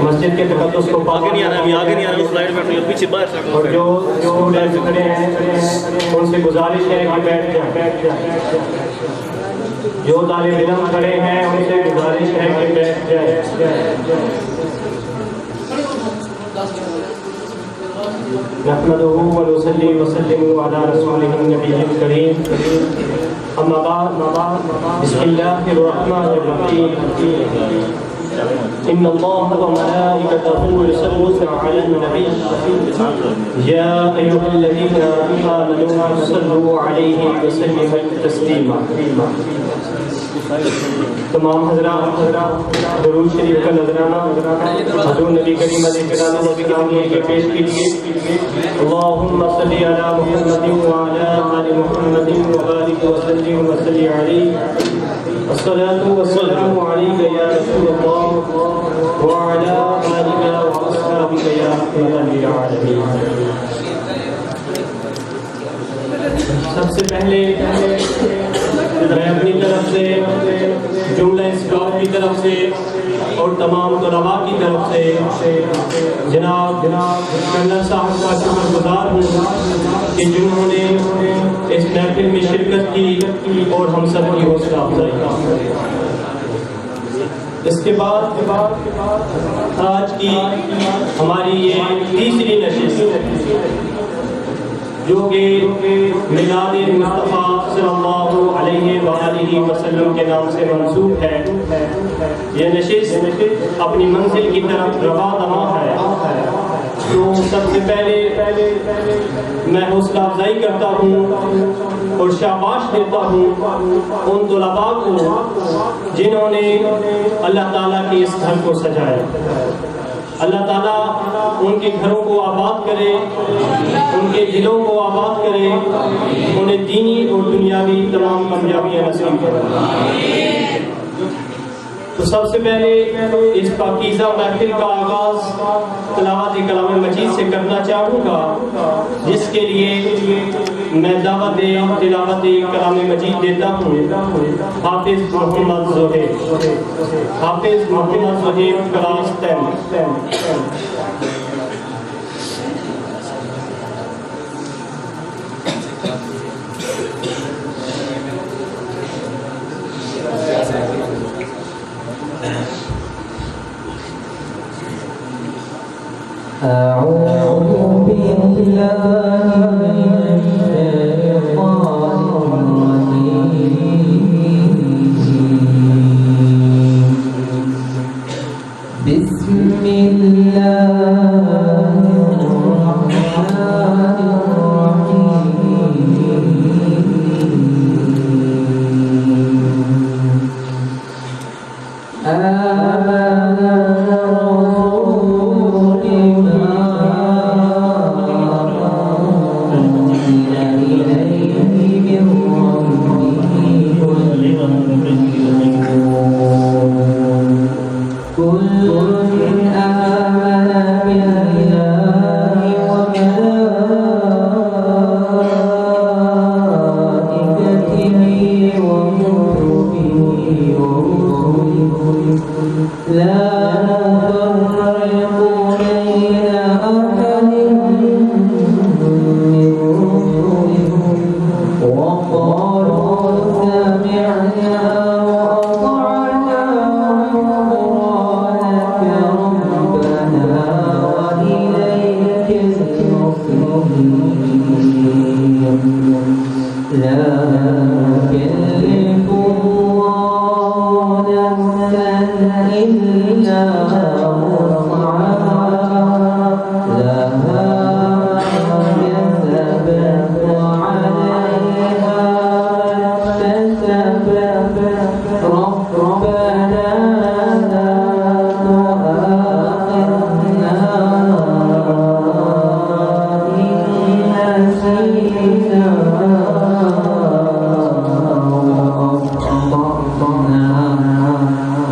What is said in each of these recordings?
مسجد کے تقدس کو آگے نہیں آنا ابھی، آگے نہیں آنا، سلائڈ میں پیچھے باہر اور جو اسٹوڈنٹس کھڑے ہیں ان سے گزارش ہے کہ بیٹھ جائیں، جو طالب علم کھڑے ہیں ان سے گزارش ہے کہ بیٹھ جائیں۔ نحمده ونصلي وسلم على رسوله النبي الكريم، اما بعد، بسم الله الرحمن الرحيم، ان الله وملائكته يصلون على النبي يا ايها الذين امنوا صلوا عليه وسلموا تسليما۔ تمام حضرات درود شریف کا نذرانہ حضور نبی کریم علیہ السلام کے پیش کیجیے۔ اللہم صلی علی محمد وعلی آل محمد وبارک وسلم وصلی علیہ، الصلاة والسلام علیک یا رسول اللہ وعلی آلک واصحابک یا رحمت للعالمین۔ سب سے پہلے میں اپنی طرف سے، جملہ اسکاف کی طرف سے اور تمام طلباء کی طرف سے جناب کرنل صاحب کا شکر گزار ہوں کہ جنہوں نے اس محفل میں شرکت کی اور ہم سب کی حوصلہ افزائی کی۔ اس کے بعد آج کی ہماری یہ تیسری نشست جو کہ میلاد مصطفیٰ صلی اللہ علیہ وآلہ وسلم کے نام سے منسوب ہے، یہ نشست اپنی منزل کی طرف رواں دواں ہے۔ تو سب سے پہلے میں حوصلہ افزائی کرتا ہوں اور شاباش دیتا ہوں ان طلباء کو جنہوں نے اللہ تعالیٰ کے اس گھر کو سجایا۔ اللہ تعالیٰ ان کے گھروں کو آباد کرے، ان کے دلوں کو آباد کرے، انہیں دینی اور دنیاوی تمام کامیابیاں نصیب کرے۔ تو سب سے پہلے اس پاکیزہ محفل کا آغاز تلاوت کلام مجید سے کرنا چاہوں گا، جس کے لیے میں دعوت تلاوت کلام مجید دیتا ہوں حافظ محمد زہیر، حافظ محمد زہیر کلاس 10۔ أعوذ بالله من الشيطان الرجيم، بسم الله الرحمن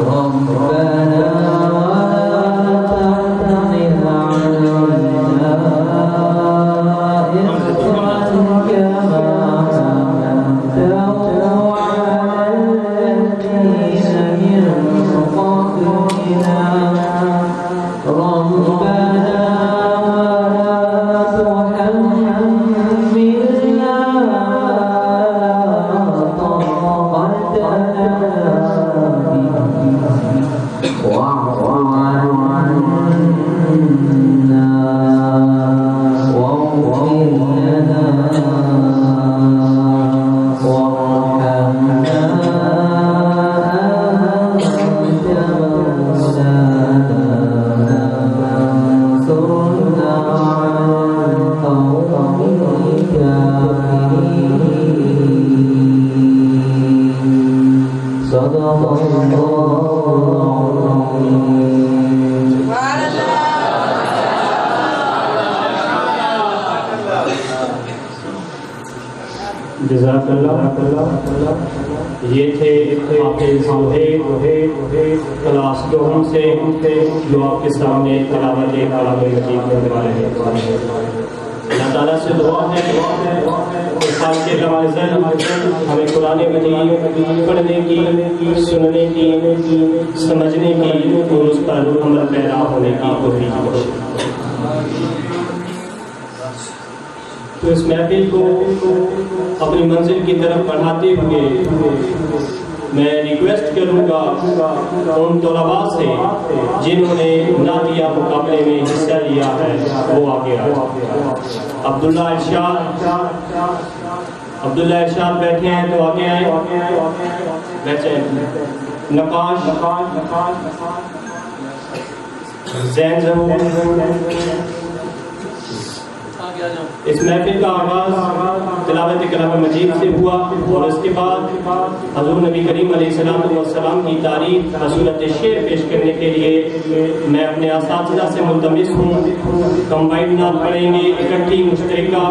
ربنا صدق الله جزاک اللہ. یہ تھے آپ کے کلاس دوم سے جو آپ کے سامنے تلاوت کلام مجید کرنے والے ہیں. اللہ تعالیٰ سے دعا ہے اس سال کے نوازل ہمیں قرآن مجید پڑھنے کی، سننے کی، سمجھنے کی اور اس پر عمل پیرا ہونے کی توفیق بخشے. تو اس محفل کو اپنی منزل کی طرف بڑھاتے ہوئے میں ریکویسٹ کروں گا ان طلباء سے جنہوں نے نعتیہ مقابلے میں حصہ لیا ہے وہ آگے آئے. عبداللہ ارشاد بیٹھے ہیں تو آگے آئے. بیٹھے نقاش زین ضرور. اس محفل کا آغاز تلاوت کلام مجید سے ہوا اور اس کے بعد حضور نبی کریم علیہ السلام کی تعریف بصورت شعر پیش کرنے کے لیے میں اپنے اساتذہ سے ملتمس ہوں. کمبائنڈ نعت پڑھیں گے اکٹھی مشترکہ.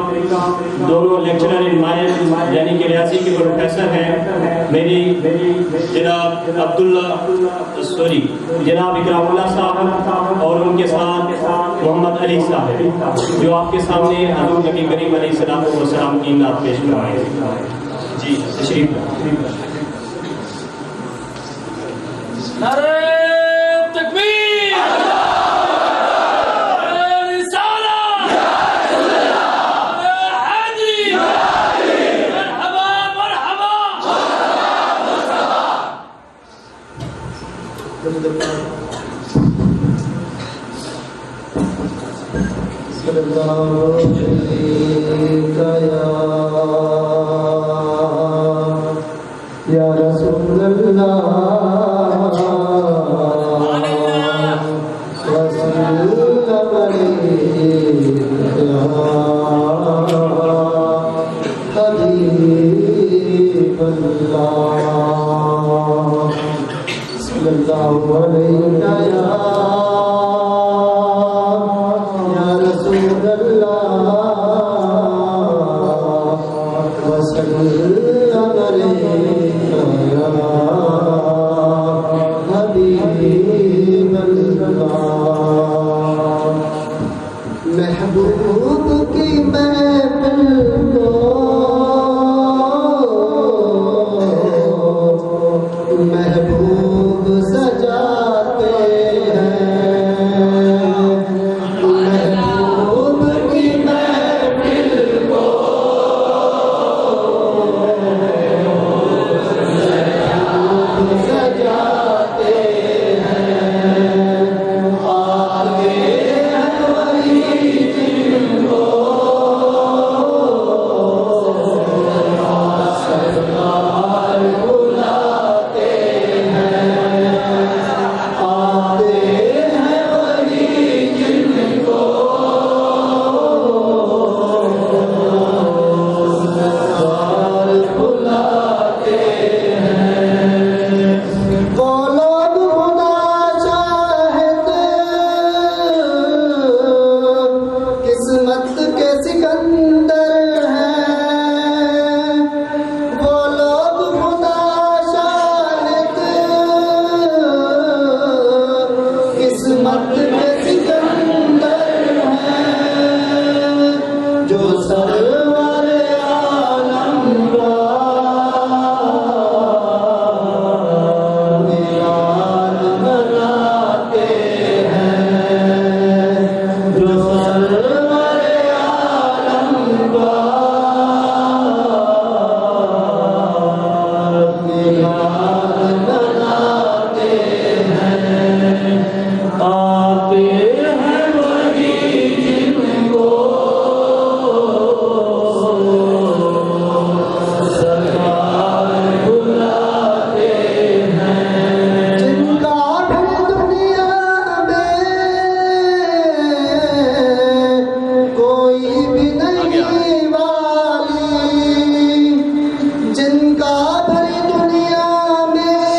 دونوں لیکچرر ان مائل یعنی کہ ریاضی کے پروفیسر ہیں میری جناب جناب اکرام اللہ صاحب اور ان کے ساتھ محمد علی صاحب جو آپ کے سامنے حضور نبی کریم علیہ السلام کی نعت پیش کروائیں. جی تشریف. نعرہ تکبیر، نعرہ رسالہ، نعرہ حیدری، مرحبا مرحبا. یا رسول اللہ حبیب اللہ صلی اللہ علیہ یا رسول اللہ وسلم علیہ حبیب اللہ. محبوب کی محفل کو محبوب سجاتے ہیں. محبوب کی محفل کو محبوب سجاتے ہیں. آگے ہیں وہی جن کو سرکار بلاتے ہیں. آتے ہیں وہی جن کو سرکار بلاتے ہیں. وہ لوگ خدا چاہتے قسمت کے سکندر ہیں. وہ لوگ خدا چاہتے قسمت کے سکندر ہیں. جو سرور عالم کا میلاد مناتے ہیں. جو سرور عالم کا میلاد مناتے ہیں. آتے ہیں وہی جن کو سرکار بلاتے ہیں. جن کا بھی دنیا میں کوئی بھی نہیں والی. جن کا بھی دنیا میں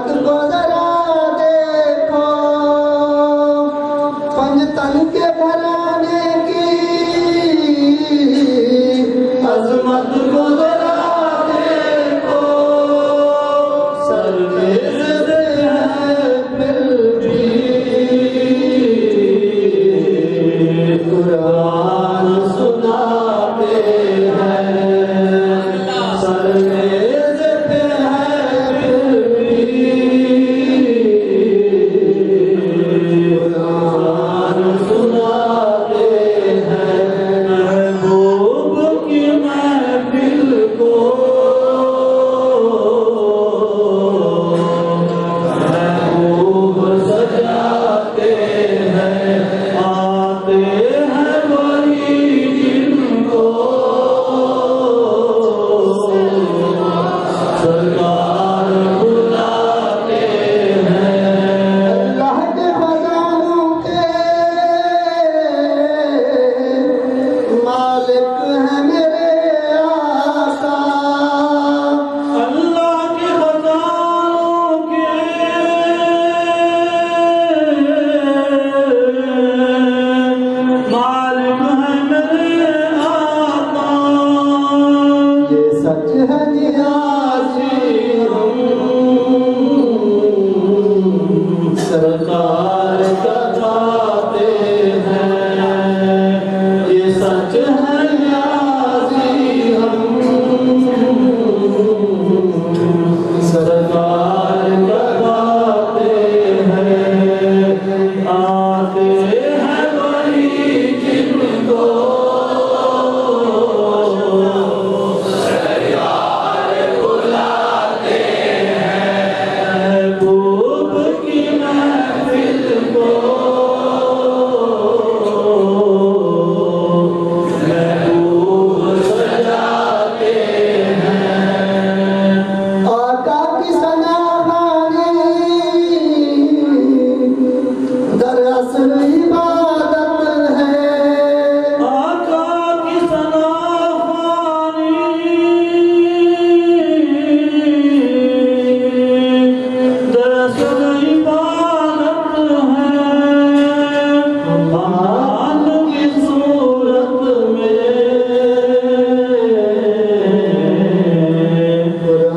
عظمت کو ذرا دیکھو پنجتن کے گھرانے کی عظمت کو ذرا دیکھو سر میرے ہیں پھر بھی قرآن سناتے ہیں سر میرے ہیں پھر بھی قرآن سناتے ہیں محبوب کی محفل کو محبوب سجاتے ہیں آتے ہیں وہی جن کو سرکار بلاتے ہیں اللہ کے خزانوں کے مالک ہیں میرے آقا اللہ کے خزانوں کے مالک ہیں میرے آقا یہ سچ ہے نیازی ہم سرکار کا چاہتے ہیں یہ سچ ہے نیازی ہم سرکار کا چاہتے ہیں آتے ہیں وہی جن کو محبوب کی محفل کو محبوب سجاتے ہیں آقا کی ثناخوانی دراصل عبادت ہے آقا کی ثناخوانی دراصل عبادت ہے امان کی صورت میں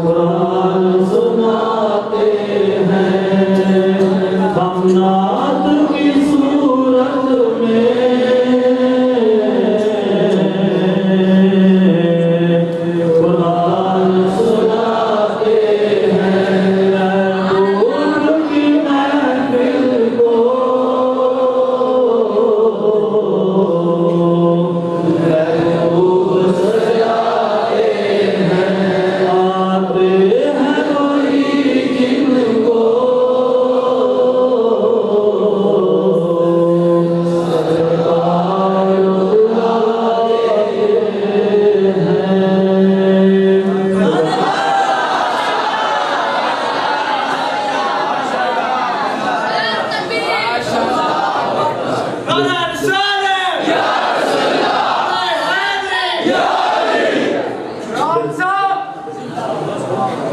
قرآن سناتے ہیں ہم نعت کی صورت میں قرآن سناتے ہیں محبوب کی محفل کو محبوب سجاتے ہیں آتے ہیں وہی جن کو سرکار بلاتے ہیں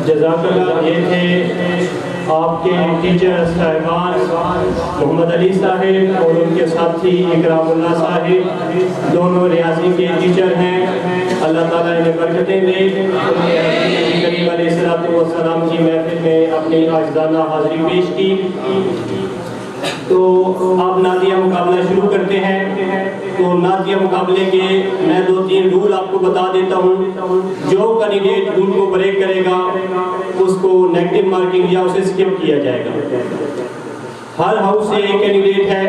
جزاک اللہ. یہ تھے آپ کے ٹیچر صاحبان محمد علی صاحب اور ان کے ساتھی اکرام اللہ صاحب، دونوں ریاضی کے ٹیچر ہیں. اللہ تعالیٰ انہیں برکتیں دے. انہوں نے نبی کریم علیہ السلام کی محفل میں اپنی عاجزانہ حاضری پیش کی. تو آپ نعتیہ مقابلہ شروع کرتے ہیں. تو نعتیہ مقابلے کے میں 2-3 رول آپ کو بتا دیتا ہوں. جو کینڈیڈیٹ رول کو بریک کرے گا اس کو نیگیٹو مارکنگ یا اسے اسکپ کیا جائے گا. ہر ہاؤس سے ایک کینڈیڈیٹ ہے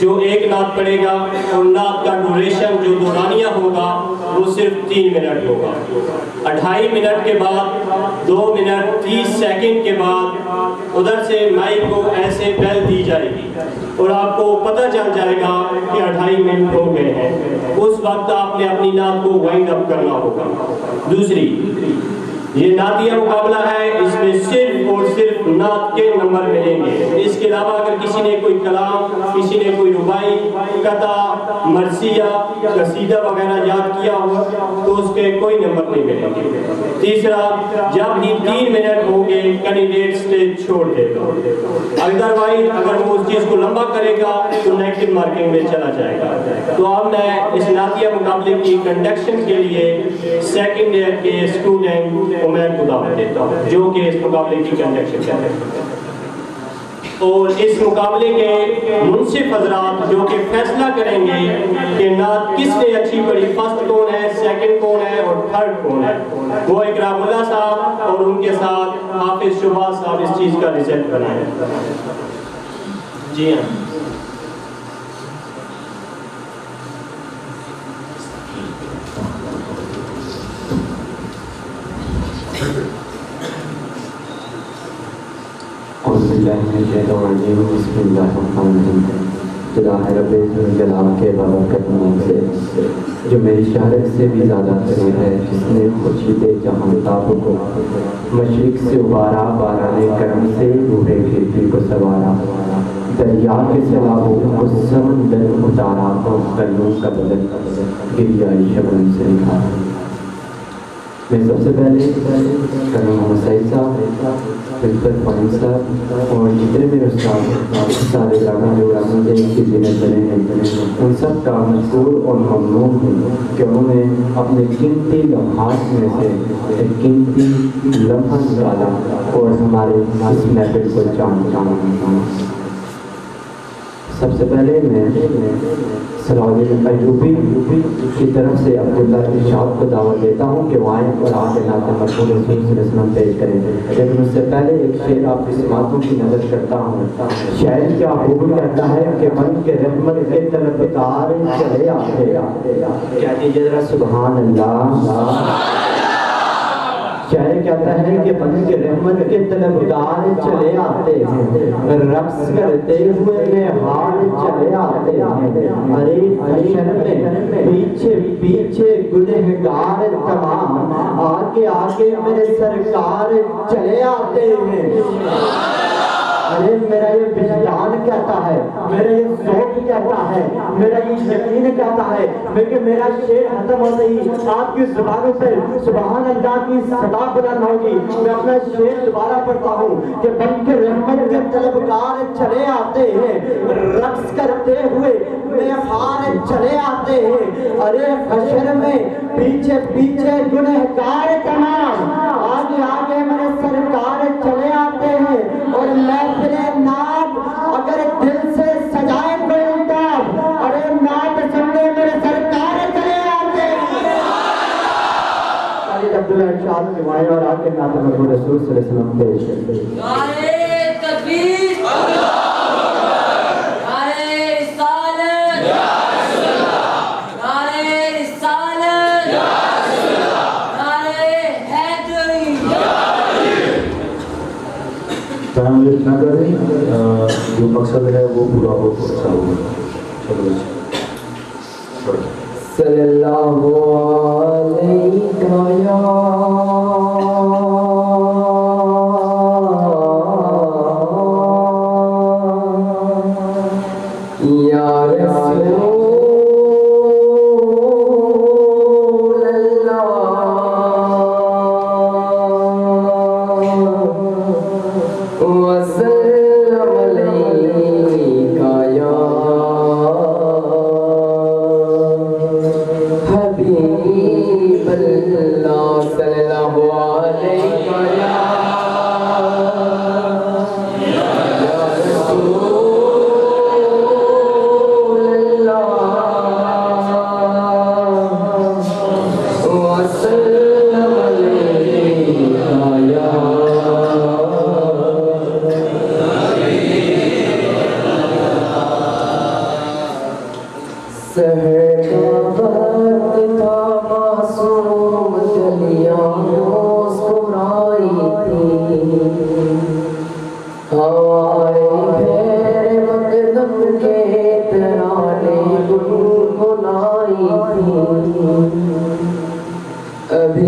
جو ایک نعت پڑھے گا اور نعت کا ڈوریشن جو دورانیہ ہوگا وہ صرف 3 منٹ ہوگا. 2.5 منٹ کے بعد 2 منٹ 30 سیکنڈ کے بعد ادھر سے مائک کو ایسے بیل دی جائے گی اور آپ کو پتہ چل جائے گا کہ 2.5 منٹ ہو گئے ہیں. اس وقت آپ نے اپنی نعت کو وائنڈ اپ کرنا ہوگا. دوسری یہ نعتیہ مقابلہ ہے، اس میں صرف اور صرف نعت کے نمبر ملیں گے۔ اس کے علاوہ اگر کسی نے کوئی کلام، کسی نے کوئی ربائی، قطع، مرثیہ، قصیدہ وغیرہ یاد کیا ہو تو اس کے کوئی نمبر نہیں ملیں گے۔ تیسرا، جب ہی 3 منٹ ہوں گے کینڈیڈیٹ اسٹیج چھوڑ دے گا، ادروائز اگر وہ اس چیز کو لمبا کرے گا تو نیگیٹو مارکنگ میں چلا جائے گا۔ تو اب میں اس نعتیہ مقابلے کی کنڈکشن کے لیے سیکنڈ ایئر کے اسٹوڈنٹ عمیر کو دعوت دیتا ہوں جو کہ اس مقابلے کی کنڈکشن کریں گے، اور اس مقابلے کے منصف حضرات جو کہ فیصلہ کریں گے کہ نعت کس نے اچھی پڑھی، فرسٹ کون ہے، سیکنڈ کون ہے اور تھرڈ کون ہے، وہ اکرام اللہ صاحب اور ان کے ساتھ حافظ شہباز صاحب اس چیز کا رزلٹ بنائیں۔ جی ہاں، بسم اللہ الرحمن الرحیم۔ جلال رب جلال کے بابرکت نام سے جو میری شہرت سے بھی زیادہ قریب ہے، جس نے خورشید جہاں تاب کو مشرق سے ابارا، باران کرم سے روح کھیتی کو سوارا، دریا کے سیلابوں کو سمندر اتارا، قلوں کا بدل گریائی شبنم سے نکھارا۔ میں سب سے پہلے کرم محمد سعید صاحب، پرنسپل فائن صاحب اور جتنے میرے استاد رانا جو مجھے ان کی زینت بنے ہیں، ان سب کا مشکور اور ممنون ہوں کہ انہوں نے اپنے قیمتی لمحات میں سے ایک قیمتی لمحہ نکالا اور ہمارے اس محفل کو چاند۔ سب سے پہلے میں سراج ایوبی کی طرف سے عبداللہ ارشاد کو دعوت دیتا ہوں کہ وہ آئیں اور آج نعت مرحوم رسول صلی اللہ علیہ وسلم پیش کریں، لیکن اس سے پہلے ایک شعر آپ کی سماعتوں کی نظر کرتا ہوں۔ شاعر کیا خوب کہتا ہے کہ بن کے رحمت کے طلبگار چلے آتے، کیا دیجیے ذرا سبحان اللہ۔ شاعر کہتا ہے کہ بن کے رحمت کے طلبگار چلے آتے ہیں، رقص کرتے ہوئے نہال چلے آتے ہیں، ارے حشر میں پیچھے پیچھے گنہگار تمام، آگے آگے میرے سرکار چلے آتے ہیں۔ ارے میرا یہ وجدان کہتا ہے، میرا یہ ذوق کہتا ہے، میرا یہ یقین کہتا ہے کہ میرا شعر ختم ہوتے ہی آپ کی زبانوں سے سبحان اللہ کی صدا بلند ہوگی۔ میں اپنا شعر دوبارہ پڑھتا ہوں کہ بن کے رحمت کے طلبگار چلے آتے ہیں، رقص کرتے ہوئے نہال چلے آتے ہیں، ارے حشر میں پیچھے پیچھے گنہگار تمام، آگے آگے میرے سرکار چلے آتے ہیں، اور محفل نعت اگر دل سے سجائے کوئی الطاف، ارے نعت سننے میرے سرکار چلے آتے ہیں۔ عبداللہ ارشاد کی مائیں اور آگے نعت مرحوم رسول صلی اللہ علیہ وسلم پیش کرتے ہیں۔ نعرے تکبیر، نعرے رسالت، نعرے رسالت، نعرے حیدری۔ ٹائم ویسٹ نہ کریں، جو مقصد ہے وہ پورا ہو تو اچھا ہوگا۔ چلو صلی اللہ علیہ یا رسول ابھی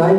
9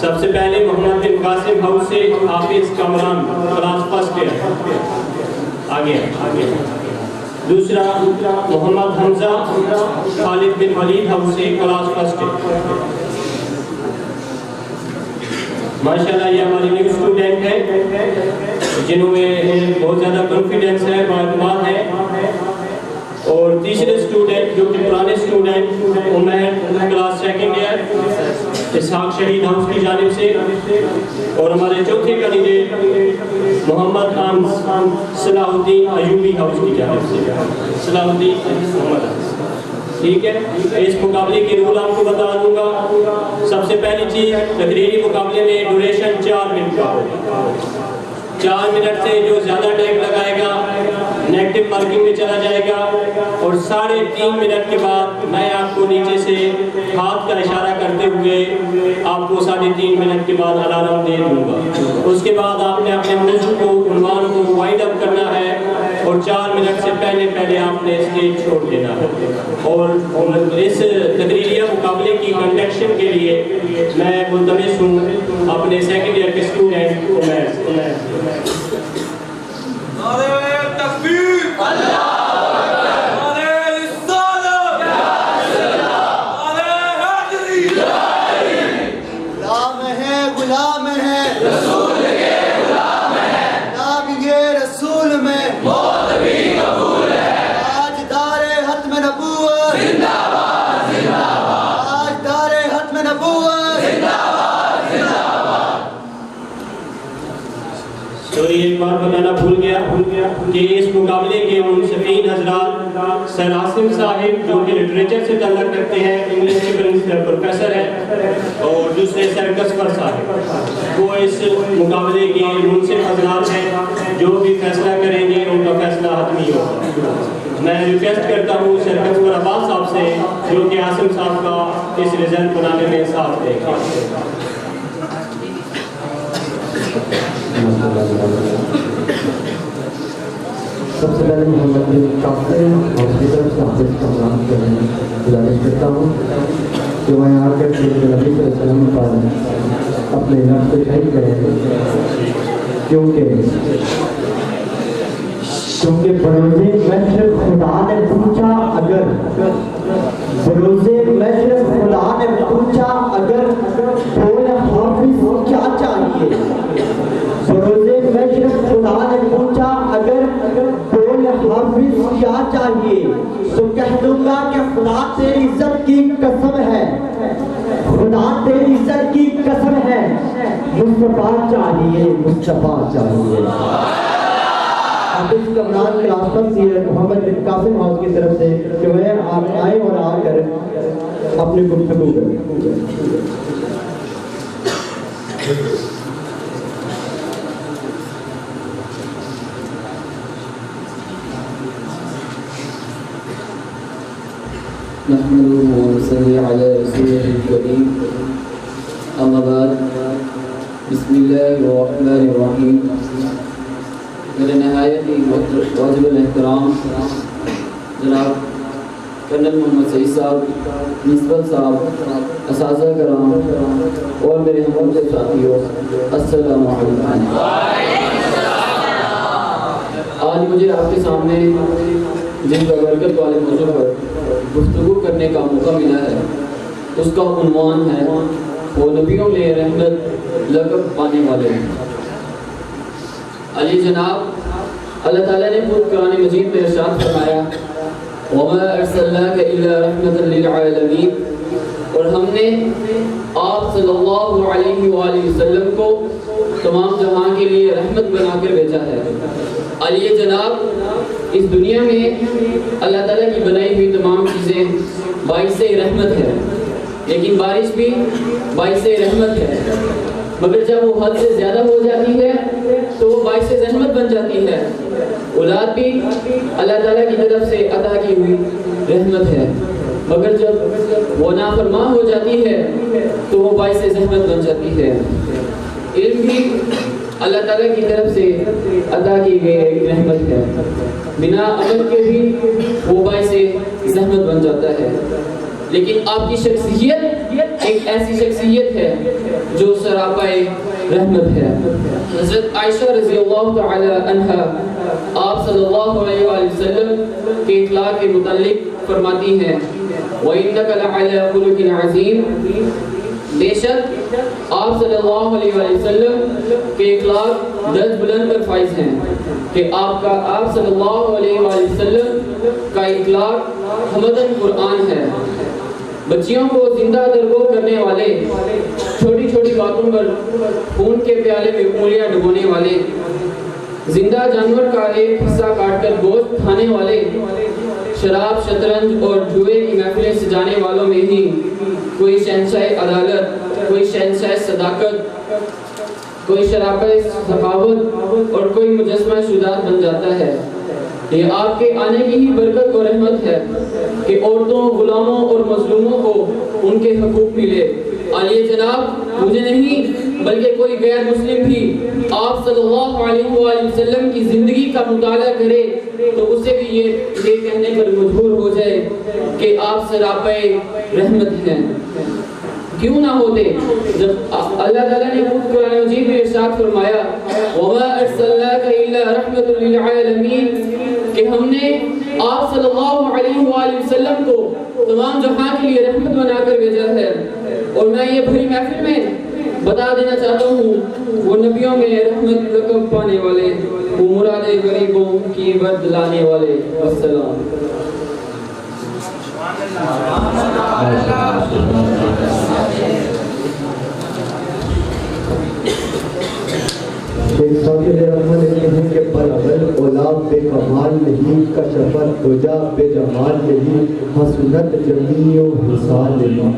سب سے پہلے محمد بن قاسم ہاؤس سے حافظ کامران کلاس فرسٹ ہے، آگے۔ دوسرا محمد حمزہ خالد بن ولید ہاؤس سے کلاس فرسٹ ہے۔ ماشاءاللہ یہ ہماری نیو اسٹوڈنٹ ہے جنہوں میں بہت زیادہ کانفیڈنس ہے، اعتماد ہے۔ اور تیسرے اسٹوڈنٹ جو کہ پرانے student Umair class second year Ishaq Shaheed house کی جانب سے، اور ہمارے چوتھے کینڈیڈیٹ محمد خان صلاح الدین ایوبی ہاؤس کی جانب سے، صلاح الدین محمد۔ ٹھیک ہے، اس مقابلے کے رول آپ کو بتا دوں گا۔ سب سے پہلی چیز، تقریری مقابلے میں ڈوریشن 4 منٹ کا ہوگا۔ 4 منٹ سے جو زیادہ ٹائم لگائے گا نیگیٹو مارکنگ میں چلا جائے گا، اور 3.5 منٹ کے بعد میں آپ کو نیچے سے ہاتھ کا اشارہ کرتے ہوئے آپ کو 3.5 منٹ کے بعد الارم دے دوں گا۔ اس کے بعد آپ نے اپنے موضوع کو، عنوان کو وائنڈ اپ کرنا ہے، اور 4 منٹ سے پہلے آپ نے اسٹیج چھوڑ دینا ہے۔ اور اس تقریریہ مقابلے کی کنڈکشن کے لیے میں ملتمس ہوں اپنے سیکنڈ ایئر کے اسٹوڈنٹ عمیر۔ غلام ہے رسول کے غلام ہے، نابغ رسول میں موت بھی قبول ہے۔ آج دار ختم نبوت زندہ باد زندہ باد، آج دار ختم نبوت زندہ باد زندہ باد۔ سوری، ایک بار بتانا بھول گیا کہ اس مقابلے کے منصفین حضرات سر عاصم صاحب جو کہ لٹریچر سے تعلق رکھتے ہیں، انگلش کے پروفیسر ہیں، اور دوسرے سر کسفر صاحب، وہ اس مقابلے کے منصف حضرات ہیں۔ جو بھی فیصلہ کریں گے ان کا فیصلہ حتمی ہوگا۔ میں ریکویسٹ کرتا ہوں سر کسفر عباس صاحب سے، جو کہ عاصم صاحب کا اس رزلٹ بنانے میں ساتھ دیں گے۔ سب سے پہلے محمد بن قاسم ہاؤس کی طرف سے حافظ کامران کو گزارش کرتا ہوں کہ وہ یہاں آ کر نبی صلی اللہ علیہ وسلم پر اپنے نفس کو شہید کریں، کیونکہ بروزے محشر خدا نے پوچھا، اگر بروزے محشر خدا نے پوچھا اگر بول حافظ کیا چاہیے، بروزے محشر خدا نے پوچھا اگر بول حافظ کیا چاہیے، تو کہہ دوں گا کہ خدا تیری عزت کی قسم ہے، خدا تیری عزت کی قسم ہے، مصطفیٰ چاہیے، مصطفیٰ چاہیے۔ حافظ کامران کلاس فرسٹ ایئر محمد بن قاسم ہاؤس کی طرف سے جو ہے آپ آئیں اور آ کر اپنی گفتگو کریں۔ نحمده ونصلي على رسوله الكريم، أما بعد، بسم الله الرحمن الرحيم۔ میرے نہایت ہی واجب الاحترام جناب کرنل محمد سعید صاحب، نسبت صاحب، اساتذہ کرام اور میرے ہم کے ساتھیوں، السلام علیکم۔ آج مجھے آپ کے سامنے جن برکت والے موضوع پر گفتگو کرنے کا موقع ملا ہے، اس کا عنوان ہے وہ نبیوں میں رحمت لقب پانے والے ہیں۔ علی جناب اللہ تعالیٰ نے خود قرآن مجید میں ارشاد فرمایا، وَمَا أَرْسَلْنَاكَ إِلَّا رَحْمَةً لِلْعَالَمِينَ، اور ہم نے آپ صلی اللہ علیہ وآلہ وسلم کو تمام جہاں کے لیے رحمت بنا کر بھیجا ہے۔ علی جناب اس دنیا میں اللہ تعالیٰ کی بنائی ہوئی تمام چیزیں باعث رحمت ہے، لیکن بارش بھی باعث رحمت ہے، مگر جب وہ حد سے زیادہ ہو جاتی ہے تو وہ باعث زحمت بن جاتی ہے۔ اولاد بھی اللہ تعالیٰ کی طرف سے عطا کی ہوئی رحمت ہے، مگر جب وہ نافرمان ہو جاتی ہے تو وہ باعث زحمت بن جاتی ہے۔ علم بھی اللہ تعالیٰ کی طرف سے عطا کی گئی ایک رحمت ہے، بنا عمل کے بھی وہ باعث زحمت بن جاتا ہے، لیکن آپ کی شخصیت ایک ایسی شخصیت ہے جو سراپائے رحمت ہے۔ حضرت عائشہ رضی اللہ تعالی عنہا آپ صلی اللہ علیہ وآلہ وسلم کے اخلاق کے متعلق فرماتی ہیں وَإِنَّكَ لَعَلَىٰ خُلُقٍ عَظِيمٍ، بے شک آپ صلی اللہ علیہ وآلہ وسلم کے اخلاق درج بلند پر فائز ہیں کہ آپ صلی اللہ علیہ وآلہ وسلم کا اخلاق حمدن قرآن ہے۔ بچیوں کو زندہ درگور کرنے والے، چھوٹی چھوٹی باتوں پر خون کے پیالے میں انگلیاں ڈبونے والے، زندہ جانور کا ایک حصہ کاٹ کر گوشت کھانے والے، شراب، شطرنج اور جوئے کی محفلیں سجانے والوں میں ہی کوئی شہنشاہ عدالت، کوئی شہنشاہ صداقت، کوئی شرافت سخاوت اور کوئی مجسمہ شجاعت بن جاتا ہے۔ یہ آپ کے آنے کی ہی برکت و رحمت ہے کہ عورتوں، غلاموں اور مظلوموں کو ان کے حقوق ملے۔ عالیہ جناب مجھے نہیں بلکہ کوئی غیر مسلم بھی آپ صلی اللہ علیہ وآلہ وسلم کی زندگی کا مطالعہ کرے تو اسے بھی یہ کہنے پر مجبور ہو جائے کہ آپ سراپائے رحمت ہیں۔ کیوں نہ ہوتے جب اللہ تعالیٰ نے خود قرآن مجید میں ارشاد فرمایا وَمَا أَرْسَلْنَاكَ إِلَّا رَحْمَةً لِلْعَالَمِينَ کہ ہم نے آپ صلی اللہ علیہ وآلہ وسلم کو تمام جہاں کے لیے رحمت بنا کر بھیجا ہے۔ اور میں یہ بھری محفل میں بتا دینا چاہتا ہوں وہ نبیوں میں رحمت لقب پانے والے، وہ مراد غریبوں کی بد لانے والے۔ والسلام۔ شیخ ثاقب رحمت لکھتے ہیں کہ پرول اولاد بے کمال نہیں، کشفت دجا بے جمال نہیں، حسنت جمیع و حسال نہیں۔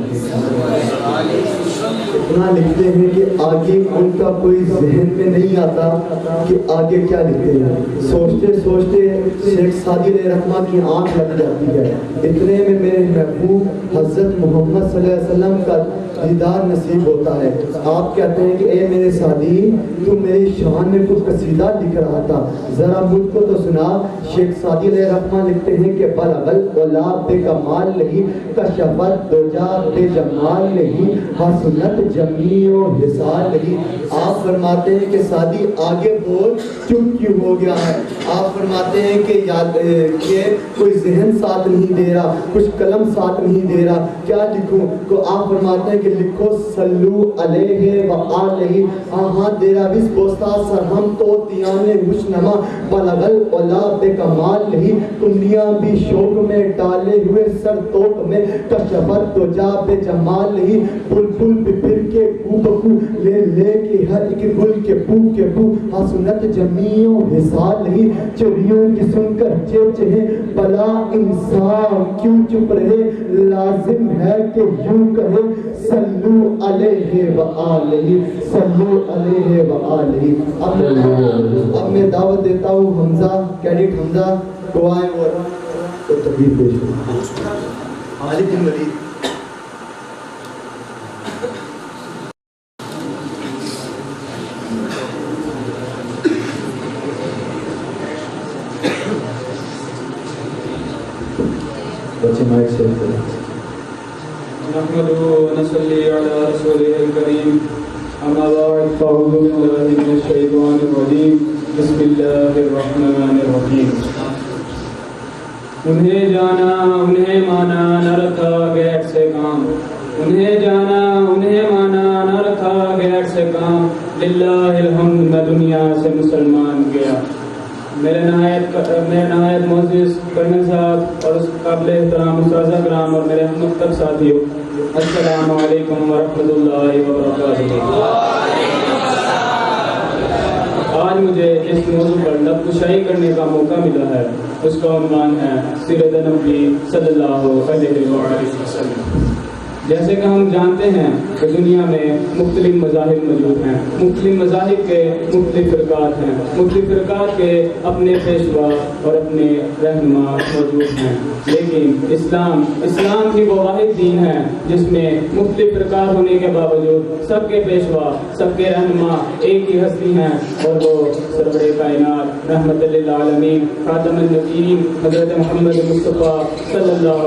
اتنا لکھتے ہیں کہ آگے ان کا کوئی ذہن میں نہیں آتا کہ آگے کیا لکھتے ہیں، سوچتے سوچتے شیخ سعدی رحمت کی آنکھ لگ جاتی ہے۔ اتنے میں میرے محبوب حضرت محمد صلی اللہ علیہ وسلم کا دیدار نصیب ہوتا ہے۔ آپ کہتے ہیں کہ اے میرے سعدی تو میری شان میں کچھ قصیدہ لکھ رہا تھا، ذرا مجھ کو تو سنا۔ شیخ سعدی علیہ رحمہ لکھتے ہیں کہ بلغل اولا بے کمال نہیں، کشفت دجا بے جمال نہیں، حسنت جمیع و حسال نہیں۔ آپ فرماتے ہیں کہ سعدی آگے بول، چپ کیوں ہو گیا ہے؟ آپ فرماتے ہیں کہ کوئی ذہن ساتھ نہیں دے رہا، کچھ قلم ساتھ نہیں دے رہا، کیا لکھوں؟ تو آپ فرماتے ہیں کہ لکھو صلو علیہ وآلہ، ہاں دیرا بس بوستا سرہم تو تیانے خوشنما، بلغل اولا بے کمال نہیں، کنیاں بھی شوق میں ڈالے ہوئے سر توق میں، کشفت تو جا بے جمال نہیں، بلبل بپھر کے کو بکو لے لے کے ہر ایک گل کے بو، حسنت جمیع و حسال نہیں، چڑیوں کی سن کر چہچہے بلا انسان کیوں چپ رہے، لازم ہے کہ یوں کہے صلو علیہ وآلہ، صلو علیہ وآلہ۔ اب میں دعوت دیتا ہوں حمزہ، کیڈٹ حمزہ کو آئے اور تقریر پیش کریں۔ خالد بن ولید۔ بچے مائک سے کریں۔ نحمده ونصلي على رسوله الكريم اما بعد فاعوذ بالله من الشيطان الرجيم بسم الله الرحمن الرحيم۔ انہیں جانا انہیں مانا نہ رکھا غیر سے کام، انہیں جانا انہیں مانا نہ رکھا غیر سے کام، للہ الحمد میں دنیا سے مسلمان گیا۔ میرے نہایت معزز کرنل صاحب اور اس قابل احترام استاذہ کرام اور میرے ہم مکتب ساتھیوں، السلام علیکم ورحمۃ اللہ وبرکاتہ۔ آج مجھے اس موضوع پر لب کشائی کرنے کا موقع ملا ہے، اس کا عنوان ہے سیرت نبی صلی اللہ علیہ وآلہ وسلم۔ جیسے کہ ہم جانتے ہیں کہ دنیا میں مختلف مذاہب موجود ہیں، مختلف مذاہب کے مختلف فرقات ہیں، مختلف فرقات کے اپنے پیشوا اور اپنے رہنما موجود ہیں، لیکن اسلام ہی وہ واحد دین ہے جس میں مختلف فرقات ہونے کے باوجود سب کے پیشوا، سب کے رہنما ایک ہی ہستی ہیں، اور وہ سرور کائنات رحمت للعالمین خاتم النبیین حضرت محمد مصطفیٰ صلی اللہ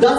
10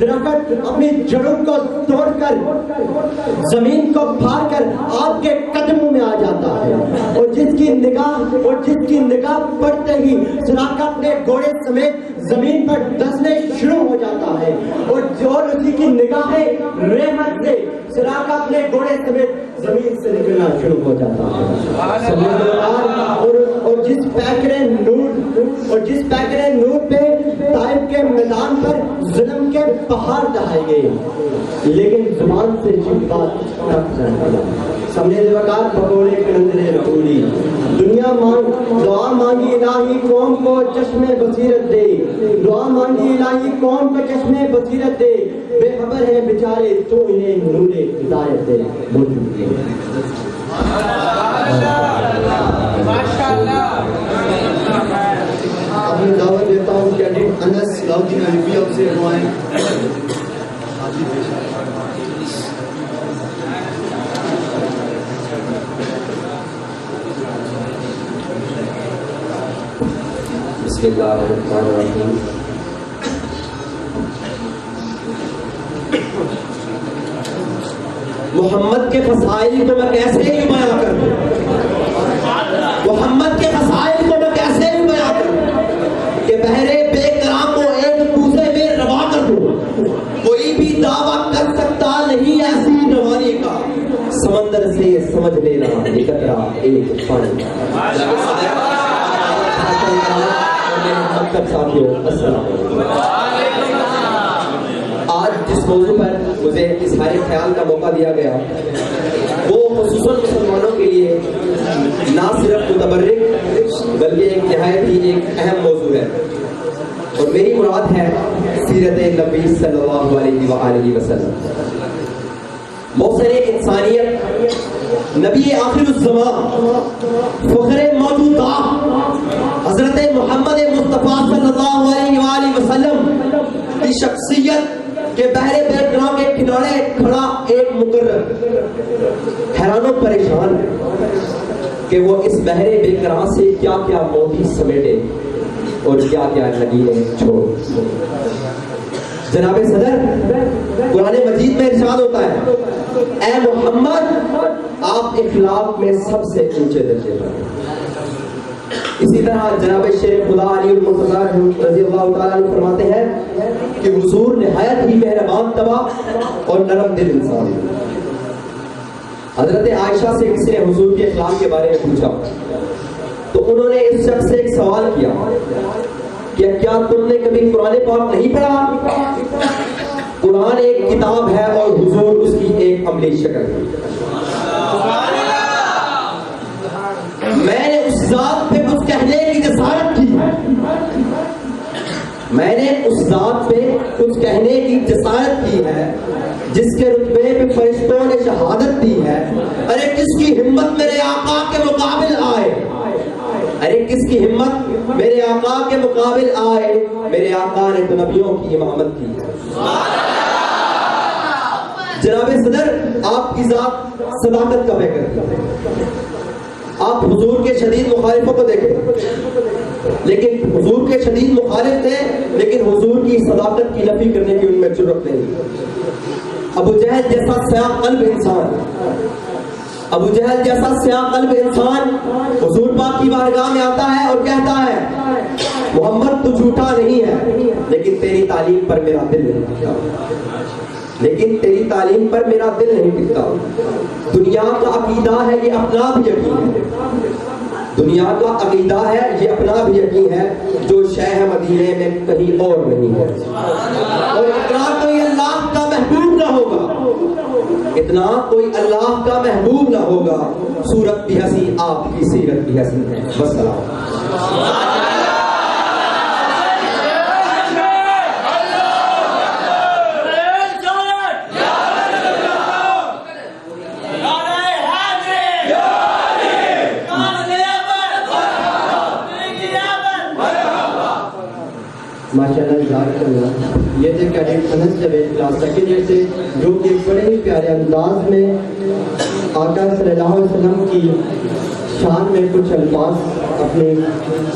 درخت اپنی جڑوں کو توڑ کر زمین کو پھاڑ کر آپ کے قدموں میں آ جاتا ہے، اور جس کی نگاہ پڑتے ہی سراقہ اپنے گھوڑے سمیت زمین پر دسنے شروع ہو جاتا ہے، اور اسی کی نگاہ رحمت سے سراقہ اپنے گھوڑے سمیت زمین سے نکلنا شروع ہو جاتا ہے۔ اور جس پیکرے نور پہ طائف کے میدان پر ظلم کے پہاڑ ڈھائے گئے، لیکن زبان سے جن بات تک نہ نکلا۔ سمجھے وقار پکوڑے کلندرے رہولی، دعا مانگی الہی قوم کو چشم بصیرت دے، دعا مانگی الہی قوم کو چشم بصیرت دے، بے خبر ہے بیچارے تو انہیں نور ہدایت دے۔ میں دعوت دیتا ہوں کیڈٹ انس لاؤدین عربی اب سے ہوائیں۔ بسم اللہ الرحمن الرحیم۔ محمد کے فضائل کو میں کیسے ہی بیان کروں، محمد کے فضائل کو میں کیسے ہی بیان کروں کہ بہرے بے کرام کو ایک کوزے میں روا کر دوں۔ کوئی بھی دعویٰ کر سکتا نہیں ایسی روانی کا، سمندر سے سمجھ لینا یہ قطرہ ایک پانی کا۔ ساتھیوں السلام علیکم۔ آج جس موضوع پر مجھے اظہار خیال کا موقع دیا گیا وہ خصوصاً مسلمانوں کے لیے نہ صرف متبرک بلکہ ایک نہایت ہی ایک اہم موضوع ہے، اور میری مراد ہے سیرت نبی صلی اللہ علیہ وآلہ وسلم، محسن انسانیت، نبی آخر الزمان، فخر موجودات، حضرت محمد مصطفیٰ صلی اللہ علیہ وآلہ وسلم کی شخصیت کے بحر بیکراں کے کنارے کھڑا ایک مقرر حیران و پریشان کہ وہ اس بحر بیکراں سے کیا کیا موتی سمیٹے اور کیا کیا نگینے چھوڑ۔ جناب صدر، قرآن مجید میں ارشاد ہوتا ہے اے محمد آپ اخلاق میں سب سے اونچے درجے پر ہیں۔ اسی طرح جناب شیخ خدا علی المرتضی رضی اللہ تعالیٰ عنہ فرماتے ہیں کہ حضور نہایت ہی مہربان طبع اور نرم دل انسان ہے۔ حضرت عائشہ سے کسی نے حضور کے اخلاق کے بارے میں پوچھا تو انہوں نے اس شخص سے ایک سوال کیا کہ کیا تم نے کبھی قرآن پاک نہیں پڑھا؟ قرآن ایک کتاب ہے اور حضور اس کی ایک عملی شکل ہے۔ میں نے اس ذات پہ کچھ کہنے کی جسارت کی، میں نے اس ذات پہ کچھ کہنے کی جسارت کی ہے جس کے رتبے پہ فرشتوں نے شہادت دی ہے۔ ارے کس کی ہمت میرے آقا کے مقابل آئے، ارے کس کی ہمت میرے آقا کے مقابل آئے، میرے آقا نے تو نبیوں کی امامت کی ہے۔ جناب صدر، آپ کی ذات صداقت کا پیکر ہے۔ آپ حضور کے شدید مخالفوں کو دیکھیں، لیکن حضور کے شدید مخالف تھے لیکن حضور کی صداقت کی نفی کرنے کی ان میں جرأت نہیں۔ ابو جہل جیسا سیاہ قلب انسان، ابو جہل جیسا سیاہ قلب انسان حضور پاک کی بارگاہ میں آتا ہے اور کہتا ہے محمد تو جھوٹا نہیں ہے لیکن تیری تعلیم پر میرا دل نہیں ٹکتا، لیکن تیری تعلیم پر میرا دل نہیں ٹکتا۔ دنیا کا عقیدہ ہے یہ اپنا بھی یقین ہے، دنیا کا عقیدہ ہے یہ اپنا بھی یقین ہے، جو شہ مدینے میں کہیں اور نہیں ہے۔ اور اتنا کوئی اللہ کا محبوب نہ ہوگا، اتنا کوئی اللہ کا محبوب نہ ہوگا، صورت بھی ہنسی آپ کی سیرت بھی ہنسی ہے۔ والسلام۔ ماشاءاللہ، یہ تھے کیڈٹ انس جاوید کلاس سیکنڈ ایئر سے، جو کہ بڑے ہی پیارے انداز میں آقا صلی اللہ علیہ وسلم کی شان میں کچھ الفاظ اپنے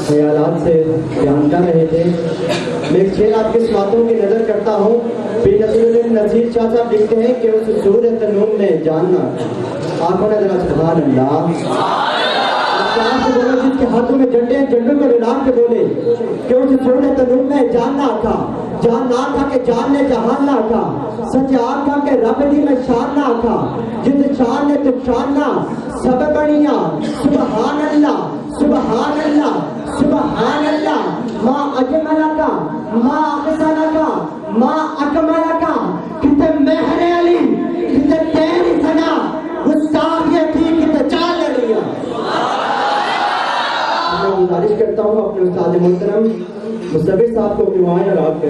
خیالات سے بیان کر رہے تھے. میں ایک شعر آپ کی باتوں کی نظر کرتا ہوں. پھر نذیر شاہ صاحب لکھتے ہیں کہ اس صورت نوم میں جاننا. آپ کو نظر سبحان اللہ جس کے ہاتھوں میں جھنڈے ہیں جھنڈوں کو لڑا کے بولے کہ اس صورت نوم میں جاننا تھا. جاننا تھا کہ جان نے جہان نہ تھا. سچ آپ کا کہ رب دی میں شان نہ تھا. جس شان نے تو شاننا سب بڑھیا. سبحان اللہ سبحان اللہ سبحان اللہ. ما اجمل کا ما احسن کا ما اکمل کا. کتنے مہر علی کتنے تیری ثنا گستاخی تھی کتنے چال لیا. میں گزارش کرتا ہوں اپنے استاد محترم مصطفی صاحب کو دعائیں اور آپ کے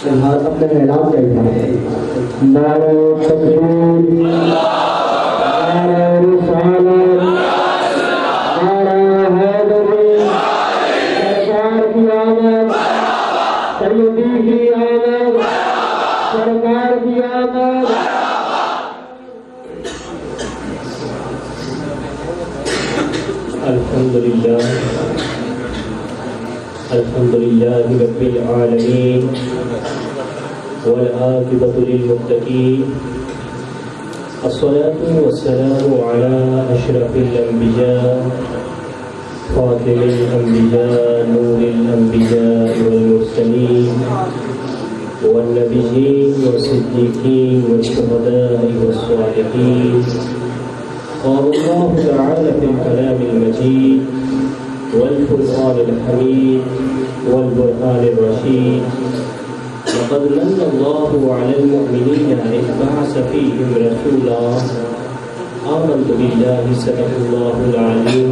اپنے اعلان کا اظہار. نعرہ تکبیر نعرہ رسالت نعرہ حیدری. سرکار کی آمد سیدی کی آمد سرکار کی آمد. الحمدللہ الحمدللہ رب العالمین والعاقبۃ للمتقین. الصلاة والسلام على أشرف الأنبياء خاتم الأنبياء نور الأنبياء والمرسلين والنبيين والصديقين والشهداء والصالحين. قال الله تعالى في الكلام المجيد والفرقان الحميد والبرهان الرشيد. لقد من الله على المؤمنين إذ بعث فيهم رسولا. آمنت بالله صدق الله العليم.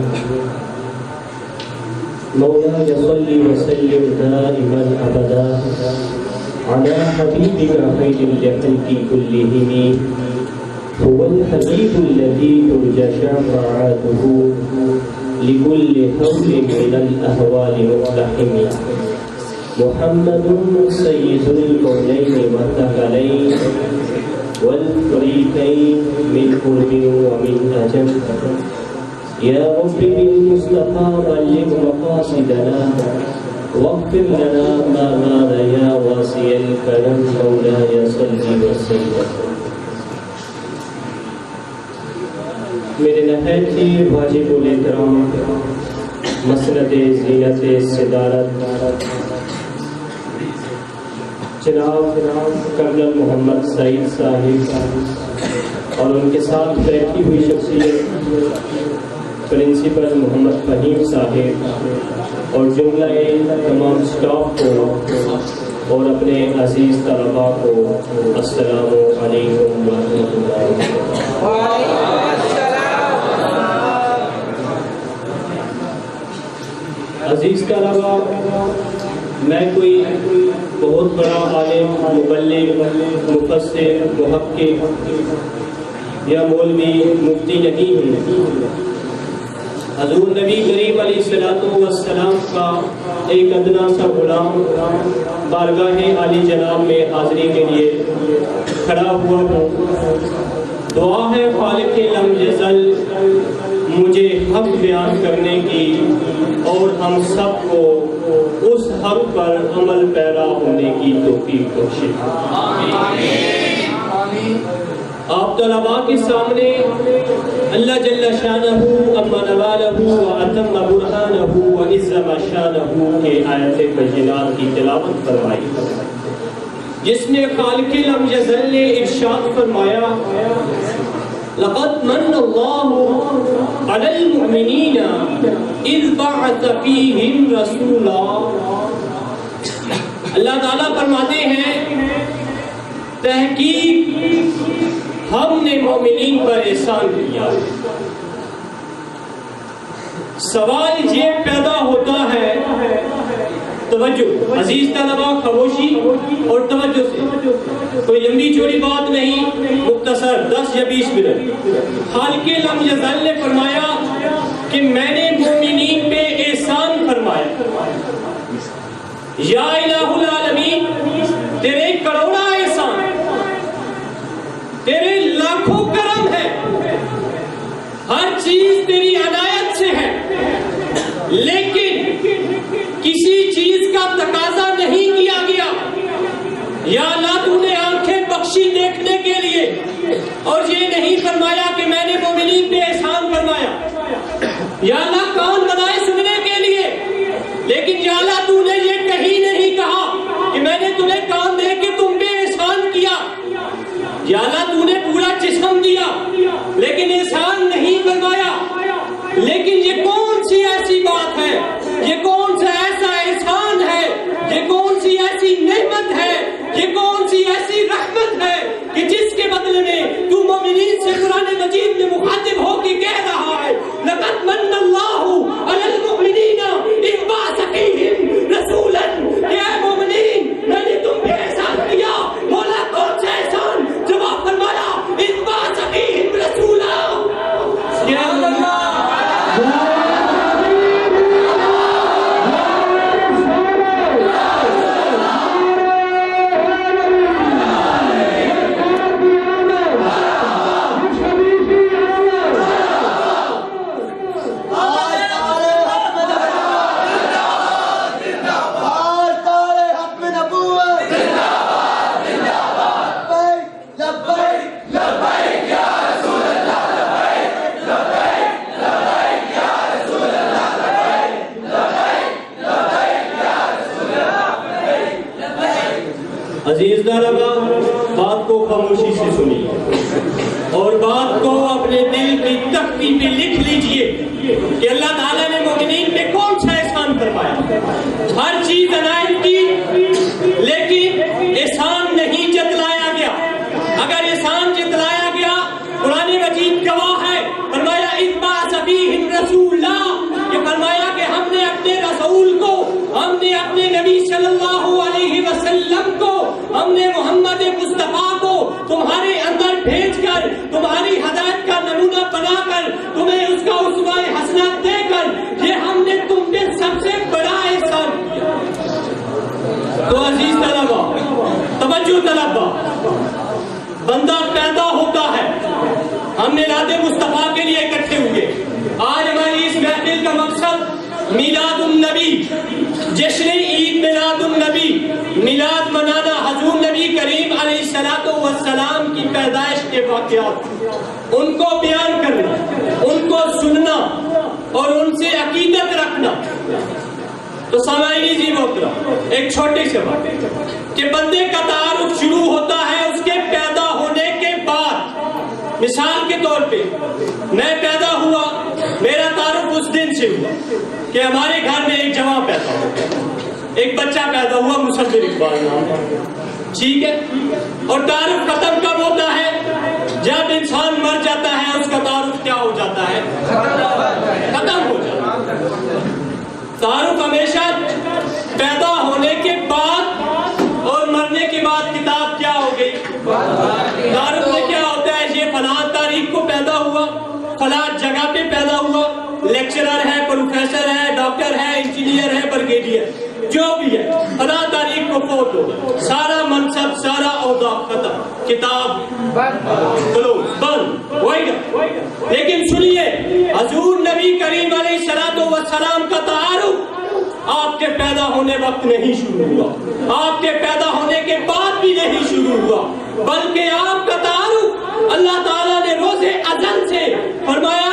مولاي صل وسلم دائما أبدا على حبيبك خير الخلق كلهم. هو الحبيب الذي ترجى شفاعته لكل حول من الأهوال مقتحم. محمد سيد الكونين والثقلين والفريقين من قرب ومن أجل. يا رب بالمصطفى بلغ مقاصدنا واغفر لنا ما مات يا واسع الكرم. مولاي صل وسلم. میرے نہایت ہی واجب الاحترام مسند زینت صدارت جناب کرنل محمد سعید صاحب اور ان کے ساتھ بیٹھی ہوئی شخصیت پرنسپل محمد فہیم صاحب اور جملہ تمام اسٹاف کو اور اپنے عزیز طلباء کو السلام علیکم ورحمۃ اللہ. عزیز طلباء، میں کوئی بہت بڑا عالم مبلغ مفسر محقق یا مولوی مفتی نہیں ہوں. حضور نبی کریم علیہ السلام کا ایک ادنا سا غلام بارگاہ عالی جناب میں حاضری کے لیے کھڑا ہوا ہوں. دعا ہے خالق لم یزل مجھے حق بیان کرنے کی اور ہم سب کو اس حق پر عمل پیرا ہونے کی توفیق بخشے. آپ طلباء کے سامنے اللہ جل شانہ اما نوالہ و اتم برہانہ و عظم شانہ کے آیت بینات کی تلاوت فرمائی، جس میں خالق لم یزل نے ارشاد فرمایا لقد من اللہ علی المؤمنین اذ بعث فیہم رسولا. اللہ تعالیٰ فرماتے ہیں تحقیق ہم نے مومنین پر احسان کیا. سوال یہ پیدا ہوتا ہے، توجہ عزیز طلباء، خاموشی اور توجہ سے، کوئی لمبی چوڑی بات نہیں، مختصر 10 یا 20 منٹ. خالق لم یزل نے فرمایا کہ میں نے مومنین پہ احسان فرمایا. یا الہ العالمین، تیرے کروڑا احسان، تیرے لاکھوں کرم ہے، ہر چیز تیری لیکن کسی چیز کا تقاضا نہیں کیا گیا. یا اللہ تو نے آنکھیں بخشی دیکھنے کے لیے، اور یہ نہیں فرمایا کہ میں نے مومنین پہ احسان فرمایا. یا اللہ کان بنائے سننے کے لیے، لیکن یا اللہ تو نے یہ کہیں نہیں کہا کہ میں نے تمہیں کان دے کے تم پہ احسان کیا. یا اللہ تو نے پورا جسم دیا لیکن احسان نہیں فرمایا. لیکن یہ کون سی ایسی بات ہے، یہ کون سا ایسا احسان ہے، یہ کون سی ایسی نعمت ہے، یہ کون سی ایسی رحمت ہے کہ جس کے بدلے میں تو مومنین سے قرآن مجید میں مخاطب ہو کے کہہ رہا ہے لقد من اللہ علی المؤمنین اذ بعث فیہم رسولا، کہ اے مومنین میں نے تم پہ احسان کیا. مولا کون سا احسان؟ جواب فرمایا اذ بعث فیہم رسولا. عزیز طلبا، بات کو خاموشی سے سنیے اور بات کو اپنے دل کی تختی پہ لکھ لیجئے کہ اللہ تعالیٰ نے مومنین پہ کون سا احسان فرمایا. ہر چیز عنایت کی، لیکن احسان نہیں جتلایا گیا. اگر احسان جتلایا گیا، قرآن مجید گواہ ہے، فرمایا اذ بعث فیہم رسولا، کہ فرمایا کہ ہم نے اپنے رسول کو، ہم نے اپنے نبی صلی اللہ علیہ وسلم کو، ہم نے محمد مصطفیٰ کو تمہارے اندر بھیج کر، تمہاری ہدایت کا نمونہ بنا کر، تمہیں اس کا اسوہ حسنہ دے کر، یہ ہم نے تم پہ سب سے بڑا احسان کیا. تو عزیز طلبا، توجہ طلبا، بندہ پیدا ہوتا ہے، ہم میلاد مصطفیٰ کے لیے اکٹھے ہوئے. آج ہماری اس محفل کا مقصد میلاد النبی، جشن عید میلاد النبی، میلاد منانا حضور نبی کریم علیہ الصلوۃ والسلام کی پیدائش کے واقعات، ان کو بیان کرنا، ان کو سننا اور ان سے عقیدت رکھنا. تو سامعین جی محترم، ایک چھوٹی سی بات کہ بندے کا تعارف شروع ہوتا ہے اس کے پیدا ہونے کے بعد. مثال کے طور پہ میں پیدا ہوا، میرا تعارف اس دن سے ہوا کہ ہمارے گھر میں ایک جوان پیدا ہوا، ایک بچہ پیدا ہوا مصور اقبال نام، ٹھیک ہے. اور تعارف ختم کب ہوتا ہے؟ جب انسان مر جاتا ہے اس کا تعارف کیا ہو جاتا ہے؟ ختم ہو جاتا ہے. تعارف ہمیشہ پیدا ہونے کے بعد اور مرنے کے بعد کتاب کیا ہو گئی. تعارف میں کیا ہوتا ہے؟ یہ فلاں تاریخ کو پیدا ہوا، فلاں جگہ پہ پیدا ہوا، لیکچرر ہے، پروفیسر ہے، ڈاکٹر ہے، انجینئر ہے، برگیڈیئر، جو بھی ہے، فلاں تاریخ کو فوت ہو، سارا منصب، سارا عہدہ ختم، کتاب کلوز، بند، وہی نا. لیکن سنیے، حضور نبی کریم علیہ الصلوۃ والسلام کا تعارف آپ کے پیدا ہونے وقت نہیں شروع ہوا، آپ کے پیدا ہونے کے بعد بھی نہیں شروع ہوا، بلکہ آپ کا تعارف اللہ تعالیٰ نے روز ازل سے فرمایا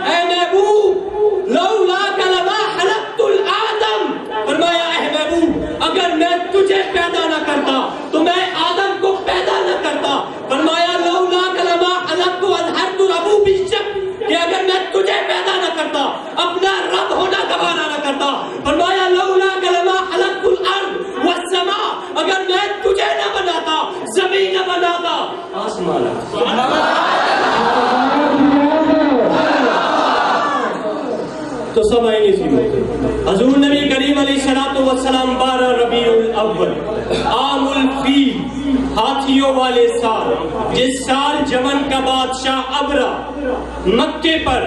اے محبوب لولاک لما خلقت الآدم، فرمایا اے محبوب اگر میں تجھے پیدا نہ کرتا تو میں آدم کو پیدا نہ کرتا. فرمایا لولاک لما خلقت اظہرت ربو بالشک، کہ اگر میں تجھے پیدا نہ کرتا اپنا رب ہونا گوارا نہ کرتا. فرمایا لولاک لما خلقت الارض والسماء، اگر میں تجھے نہ بناتا، زمین نہ بناتا، آسمان نہ بناتا. تو سب آئیں اسی میں حضور نبی کریم علیہ الصلوۃ والسلام 12 ربیع الاول عام الفیل، ہاتھیوں والے سال، جس سال یمن کا بادشاہ ابرا مکے پر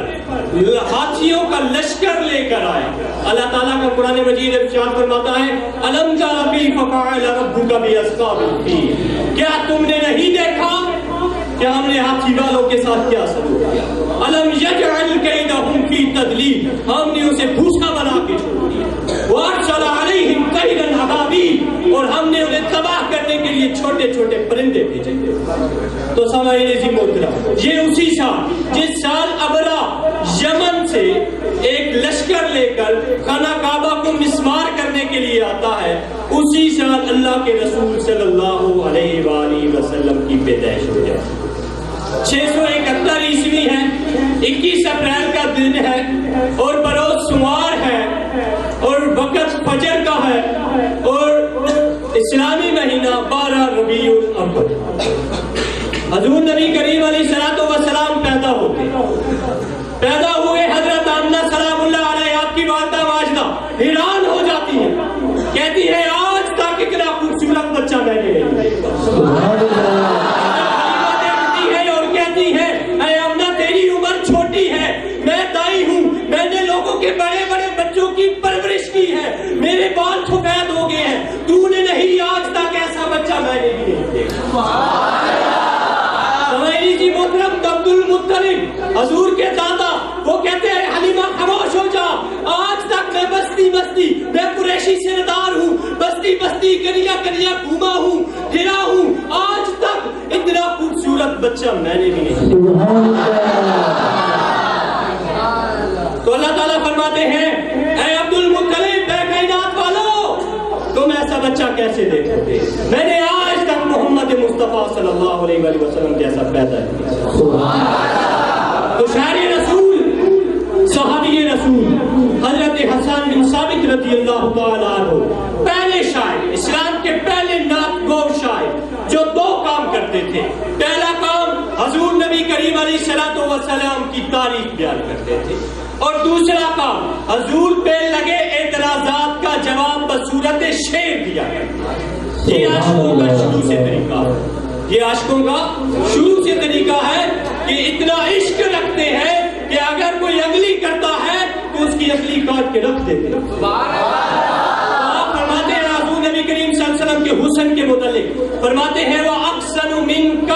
ہاتھیوں کا لشکر لے کر آیا. اللہ تعالیٰ کا قرآن مجید ارشاد فرماتا ہے الم تر کیف فعل ربک باصحاب الفیل، کیا تم نے نہیں دیکھا کہ ہم نے ہاتھی والوں کے ساتھ کیا سلوک کیا. الم یجعل کیدہم فی تدلیل, ہم نے اسے بھوسا بنا کے چھوڑ دیا. وارسل علیہم طیرا ابابیل, اور ہم نے انہیں تباہ کرنے کے لیے چھوٹے چھوٹے پرندے بھیجے. تو سامعین عزیز محترم, یہ اسی سال جس سال ابرا یمن سے ایک لشکر لے کر خانہ کعبہ کو مسمار کرنے کے لیے آتا ہے, اسی سال اللہ کے رسول صلی اللہ علیہ وآلہ وسلم کی پیدائش ہو جائے. 671 عیسوی ہے, 21 اپریل کا دن ہے, اور بروز سمار ہے, اور وقت فجر کا ہے, اور اسلامی مہینہ 12 ربیع الاول. حضور نبی کریم علیہ الصلوۃ والسلام پیدا ہوئے. حضرت آمنہ سلام اللہ علیہ آپ کی والدہ ماجدہ حیران ہو جاتی ہے, کہتی ہے آج تک اتنا خوبصورت بچہ میں نے نہیں دیکھا. اور کہتی ہے اے آمنہ تیری عمر چھوٹی ہے, میں دائی ہوں, میں نے لوگوں کے بڑے بڑے بچوں کی پرورش کی ہے, میرے بال سفید ہو گئے ہیں, تو نے نہیں آج تک ایسا بچہ میں نے بھی نہیں دیکھا. محترم عبد المطلب حضور کے دادا وہ کہتے ہیں حلیمہ خاموش ہو جا, آج تک میں بستی بستی, میں قریشی سردار ہوں, بستی بستی گلیا گلیا گھوما ہوں, پھرا ہوں, آج تک اتنا خوبصورت بچہ میں نے بھی نہیں. تو اللہ تعالیٰ فرماتے ہیں اے عبد المطلب, اے کائنات والو, تم ایسا بچہ کیسے دیکھو گے؟ میں نے آج تک محمد مصطفیٰ صلی اللہ علیہ وآلہ وسلم جیسا پیدا کیا. تو شاعر رسول, صحابی رسول حضرت حسن بن ثابت رضی اللہ تعالیٰ عنہ, پہلے شاعر, اسلام کے پہلے نعت گو شاعر, جو 2 کام کرتے تھے. پہلا کام حضور نبی کریم علیہ الصلوۃ والسلام کی تعریف بیان کرتے تھے, اور دوسرا کام حضور پہ لگے اعتراضات کا جواب بصورت شعر دیا کرتا ہے. یہ عاشقوں کا شروع سے طریقہ ہے, یہ عاشقوں کا شروع سے طریقہ ہے کہ اتنا عشق رکھتے ہیں کہ اگر کوئی اگلی کرتا ہے تو اس کی اگلی کاٹ کے رکھ دیتے ہیں. آپ فرماتے ہیں حضور نبی کریم صلی اللہ علیہ وسلم کے حسن کے متعلق فرماتے ہیں وَأَحْسَنُ مِنْكَ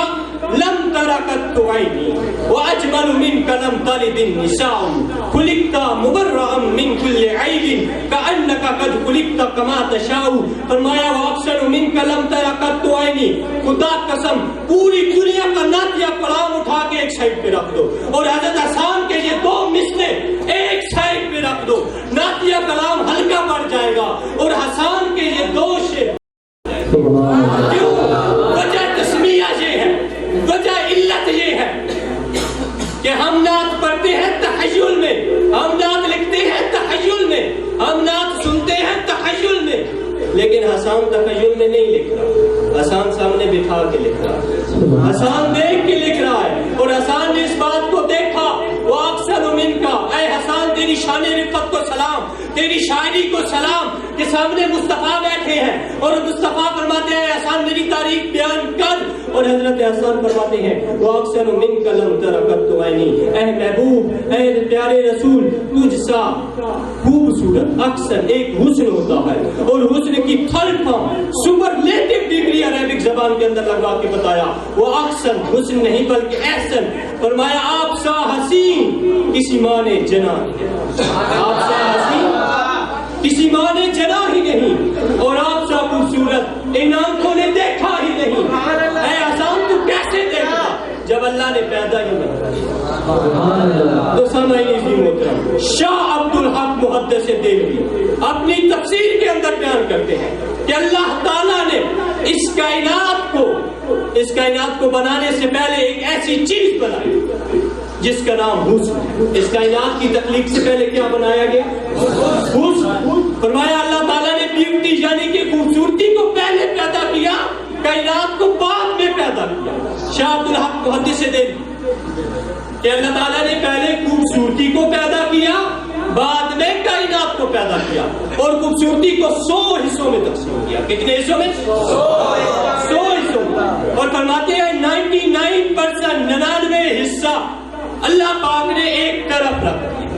لم تركت عيني واجمل منك لم تلد النساء خلقت مبرئا من كل عيب كانك قد خلقت كما تشاء. فرمایا واحسن منك لم تركت عيني, خدا قسم پوری دنیا کا نعتیہ کلام اٹھا کے ایک سائڈ پہ رکھ دو, اور حضرت حسان کے یہ 2 مثلیں ایک سائڈ پہ رکھ دو, نعتیہ کلام ہلکا پڑ جائے گا, اور حسان کے یہ 2 شعر. کیوں؟ وجہ تسمیہ یہ ہے, وجہ علت یہ ہے کہ ہم نعت پڑھتے ہیں تخیل میں, ہم نعت لکھتے ہیں تخیل میں, ہم نعت سنتے ہیں تخیل میں, لیکن حسان تخیل میں نہیں لکھ رہا, حسان سامنے بٹھا کے لکھ رہا ہے, حسان دیکھ کے لکھ رہا ہے. اور حسان نے اس بات کو دیکھا, وہ اکثر من کا, اے حسان تیری شان رفت کو سلام, تیری شاعری کو سلام, کہ سامنے مصطفیٰ بیٹھے ہیں, اور مصطفیٰ فرماتے ہیں حسان میری تعریف بیان کر, اور حضرت حسان فرماتے ہیں وہ اکثر من کلم ترکت عینی, اے محبوب, اے پیارے رسول, تجھ سا خوبصورت اکثر ایک حسن ہوتا ہے, اور حسن کی third form superlative degree Arabic زبان کے اندر لگا کے بتایا, وہ اکثر حسن نہیں بلکہ احسن. فرمایا آپ سا حسین کسی ماں نے جنا, آپ سا حسین کسی ماں نے جنا ہی نہیں, اور آپ سا خوبصورت ان آنکھوں نے دیکھا ہی نہیں. اے حسان تو کیسے دیکھا جب اللہ نے پیدا ہی نہیں. تو سامعین عزیز محترم, شاہ عبد الحق محدث دہلوی اپنی تفسیر کے اندر بیان کرتے ہیں کہ اللہ تعالیٰ نے اس کائنات کو بنانے سے پہلے ایک ایسی چیز بنائی جس کا نام حسن. اس کائنات کی تخلیق سے پہلے کیا بنایا گیا؟ حسن. فرمایا اللہ تعالیٰ نے بیوٹی یعنی کہ خوبصورتی کو پہلے پیدا کیا, کائنات کو بعد میں پیدا کیا. شاہ عبد الحق محدث دہلوی کہ اللہ تعالیٰ نے پہلے خوبصورتی کو پیدا کیا, بعد میں کائنات کو پیدا کیا, اور خوبصورتی کو 100 حصوں میں تقسیم کیا. کتنے حصوں میں؟ 100 حصوں میں. اور فرماتے ہیں 99% 99 حصہ اللہ پاک نے ایک طرف رکھ دیا,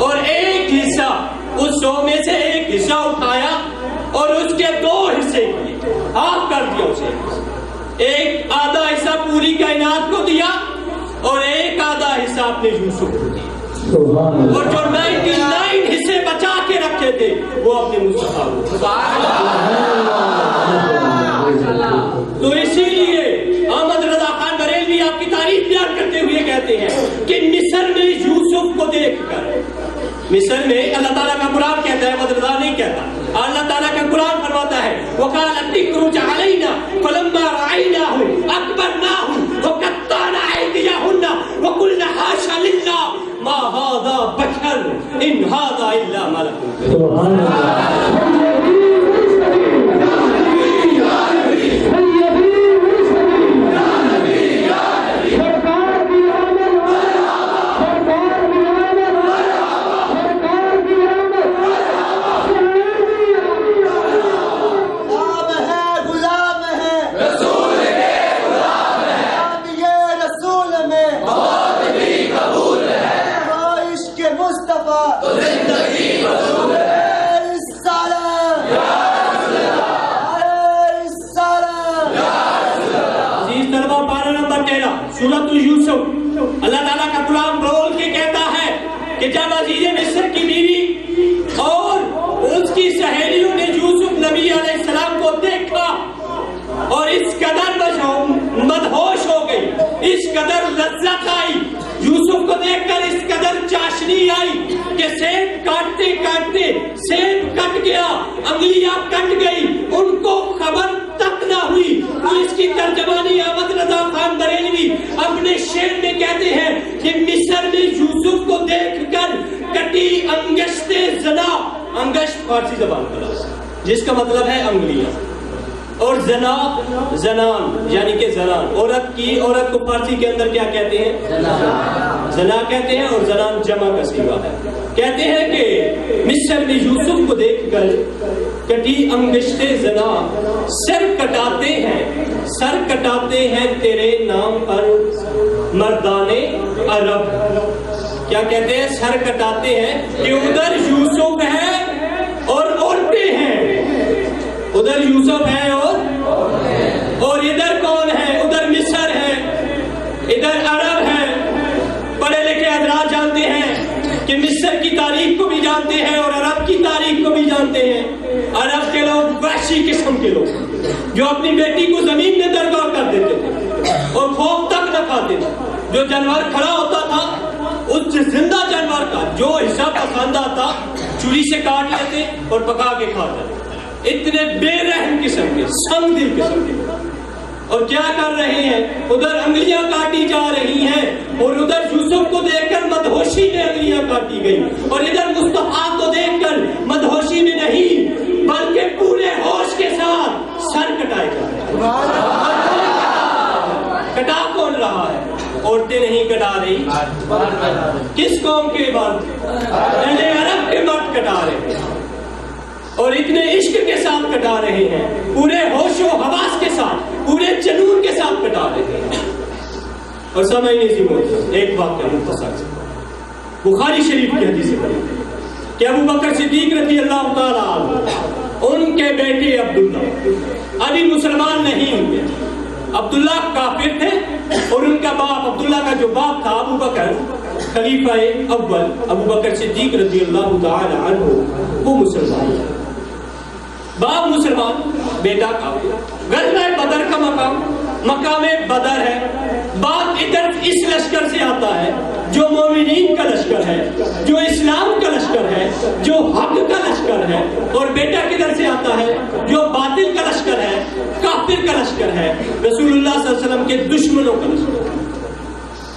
اور ایک حصہ اس 100 میں سے ایک حصہ اٹھایا اور اس کے 2 حصے کیے, ہاف کر دیا اسے. ایک آدھا حصہ پوری کائنات کو دیا اور ایک آدھا حصہ اپنے یوسف کو دیا، اور جو 99 حصے بچا کے رکھے تھے وہ اپنے مصطفیٰ کو۔ تو اسی لیے احمد رضا خان بریلوی آپ کی تعریف بیان کرتے ہوئے کہتے ہیں کہ مصر میں یوسف کو دیکھ کر، مصر میں اللہ تعالیٰ کا قرآن کہتا ہے، احمد رضا نہیں کہتا، اللہ تعالیٰ کا قرآن فرماتا ہے وَقَالَ الذِّكْرُ عَلَيْنَا فَلَمَّا رَأَيْنَاهُ أَكْبَرْنَاهُ وَقَطَّعْنَا أَيْدِيَهُنَّ وَقُلْنَا حَاشَ لِلَّهِ مَا هَذَا بَشَرٌ إِنْ هَذَا إِلَّا مَلَكٌ كَرِيمٌ۔ سورۃ یوسف، اللہ تعالیٰ کا غلام بول کے کہتا ہے کہ جب عزیز مصر کی بیوی اور اس کی سہیلیوں نے یوسف نبی علیہ السلام کو دیکھا اور اس قدر مدہوش ہو گئی، اس قدر لذت آئی، یوسف کو دیکھ کر اس قدر چاشنی آئی کہ سیب کاٹتے کاٹتے سیب کٹ گیا، انگلیاں کٹ گئی، ان کو خبر تک نہ ہوئی۔ تو اس کی ترجمانی احمد رضا خان بریلوی اپنے شعر میں کہتے ہیں کہ مصر میں یوسف کو دیکھ کر کٹی انگشت زنا، انگشت فارسی زبان کا لفظ جس کا مطلب ہے انگلیاں، اور زنا زنان یعنی کہ زنان، عورت کو فارسی کے اندر کیا کہتے ہیں؟ زنا کہتے ہیں، اور زنان جمع کا صیغہ ہے۔ کہتے ہیں کہ مصر میں یوسف کو دیکھ کر کٹی انگشت زنا، سر کٹاتے ہیں تیرے نام پر مردان عرب۔ کیا کہتے ہیں؟ سر کٹاتے ہیں کہ ادھر یوسف ہے اور عورتیں ہیں، ادھر یوسف ہے اور ادھر کون ہے؟ ادھر مصر ہے، ادھر عرب ہے۔ پڑھے لکھے حضرات جانتے ہیں کہ مصر کی تاریخ کو بھی جانتے ہیں اور عرب کی تاریخ کو بھی جانتے ہیں۔ عرب کے لوگ وحشی قسم کے لوگ جو اپنی بیٹی کو زمین میں درگاہ کر دیتے تھے اور خوف تک نہ کھاتے تھے۔ جو جانور کھڑا ہوتا تھا اس زندہ جانور کا جو حصہ پسند آتا چوری سے کاٹ لیتے اور پکا کے کھا جاتے۔ اتنے بے رحم قسم کے، سنگ دل قسم کے، اور کیا کر رہے ہیں؟ ادھر انگلیاں کاٹی جا رہی ہیں اور ادھر یوسف کو دیکھ کر مدہوشی میں انگلیاں کاٹی گئی، اور ادھر مصطفیٰ کو دیکھ کر مدہوشی میں نہیں بلکہ پورے ہوش کے ساتھ سر کٹائے جا رہے ہیں۔ کٹا کون رہا ہے؟ عورتیں نہیں کٹا رہی، کس قوم کے مرد؟ اہل عرب کے مرد کٹا رہے ہیں، اور اتنے عشق کے ساتھ کٹا رہے ہیں، پورے ہوش و حواس کے ساتھ، پورے جنون کے ساتھ کٹا رہے ہیں۔ اور سمجھنے سی موجود ایک واقعہ مختصر سے بخاری شریف کی حدیث سے پڑھی کہ ابو بکر صدیق رضی اللہ تعالیٰ عنہ، ان کے بیٹے عبداللہ ابھی مسلمان نہیں ہوئے، عبداللہ کافر تھے، اور ان کا باپ عبداللہ کا جو باپ تھا ابو بکر خلیفہ اول ابو بکر صدیق رضی اللہ تعالی عنہ، وہ مسلمان تھے۔ باپ مسلمان، بیٹا کافر۔ غزوہ بدر کا مقام بدر ہے۔ باپ ادھر اس لشکر سے آتا ہے جو مومنین کا لشکر ہے، جو اسلام کا لشکر ہے، جو حق کا لشکر ہے، اور بیٹا کدھر سے آتا ہے جو باطل کا لشکر ہے، کافر کا لشکر ہے، رسول اللہ صلی اللہ علیہ وسلم کے دشمنوں کا لشکر ہے۔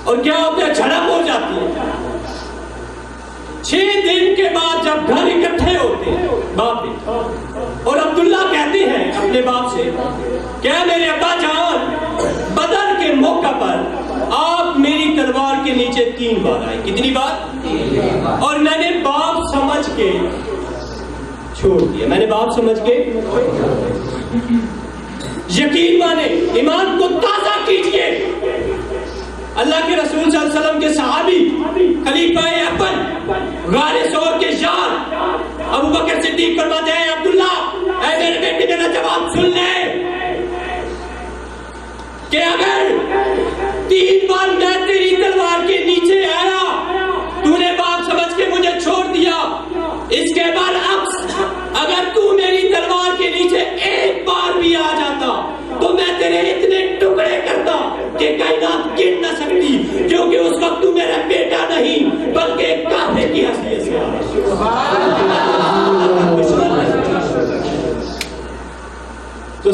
اور کیا ہوتا ہے؟ جھڑپ ہو جاتی ہے۔ 6 دن کے بعد جب گھر اکٹھے ہوتے ہیں باپ اور عبداللہ کہتے ہیں اپنے باپ سے، کیا میرے ابا جان، بدر کے موقع پر آپ میری تلوار کے نیچے 3 بار آئے۔ کتنی بار؟ اور میں نے باپ سمجھ کے چھوڑ دیا، میں نے باپ سمجھ کے یقین مانے، ایمان کو تازہ کیجئے۔ اللہ کے رسول صلی اللہ علیہ وسلم کے صحابی خلیفہ اول غار ثور کے یار ابو بکر صدیق فرماتے ہیں، عبداللہ اے میرے بیٹے میرا جواب سن لے کہ اگر 3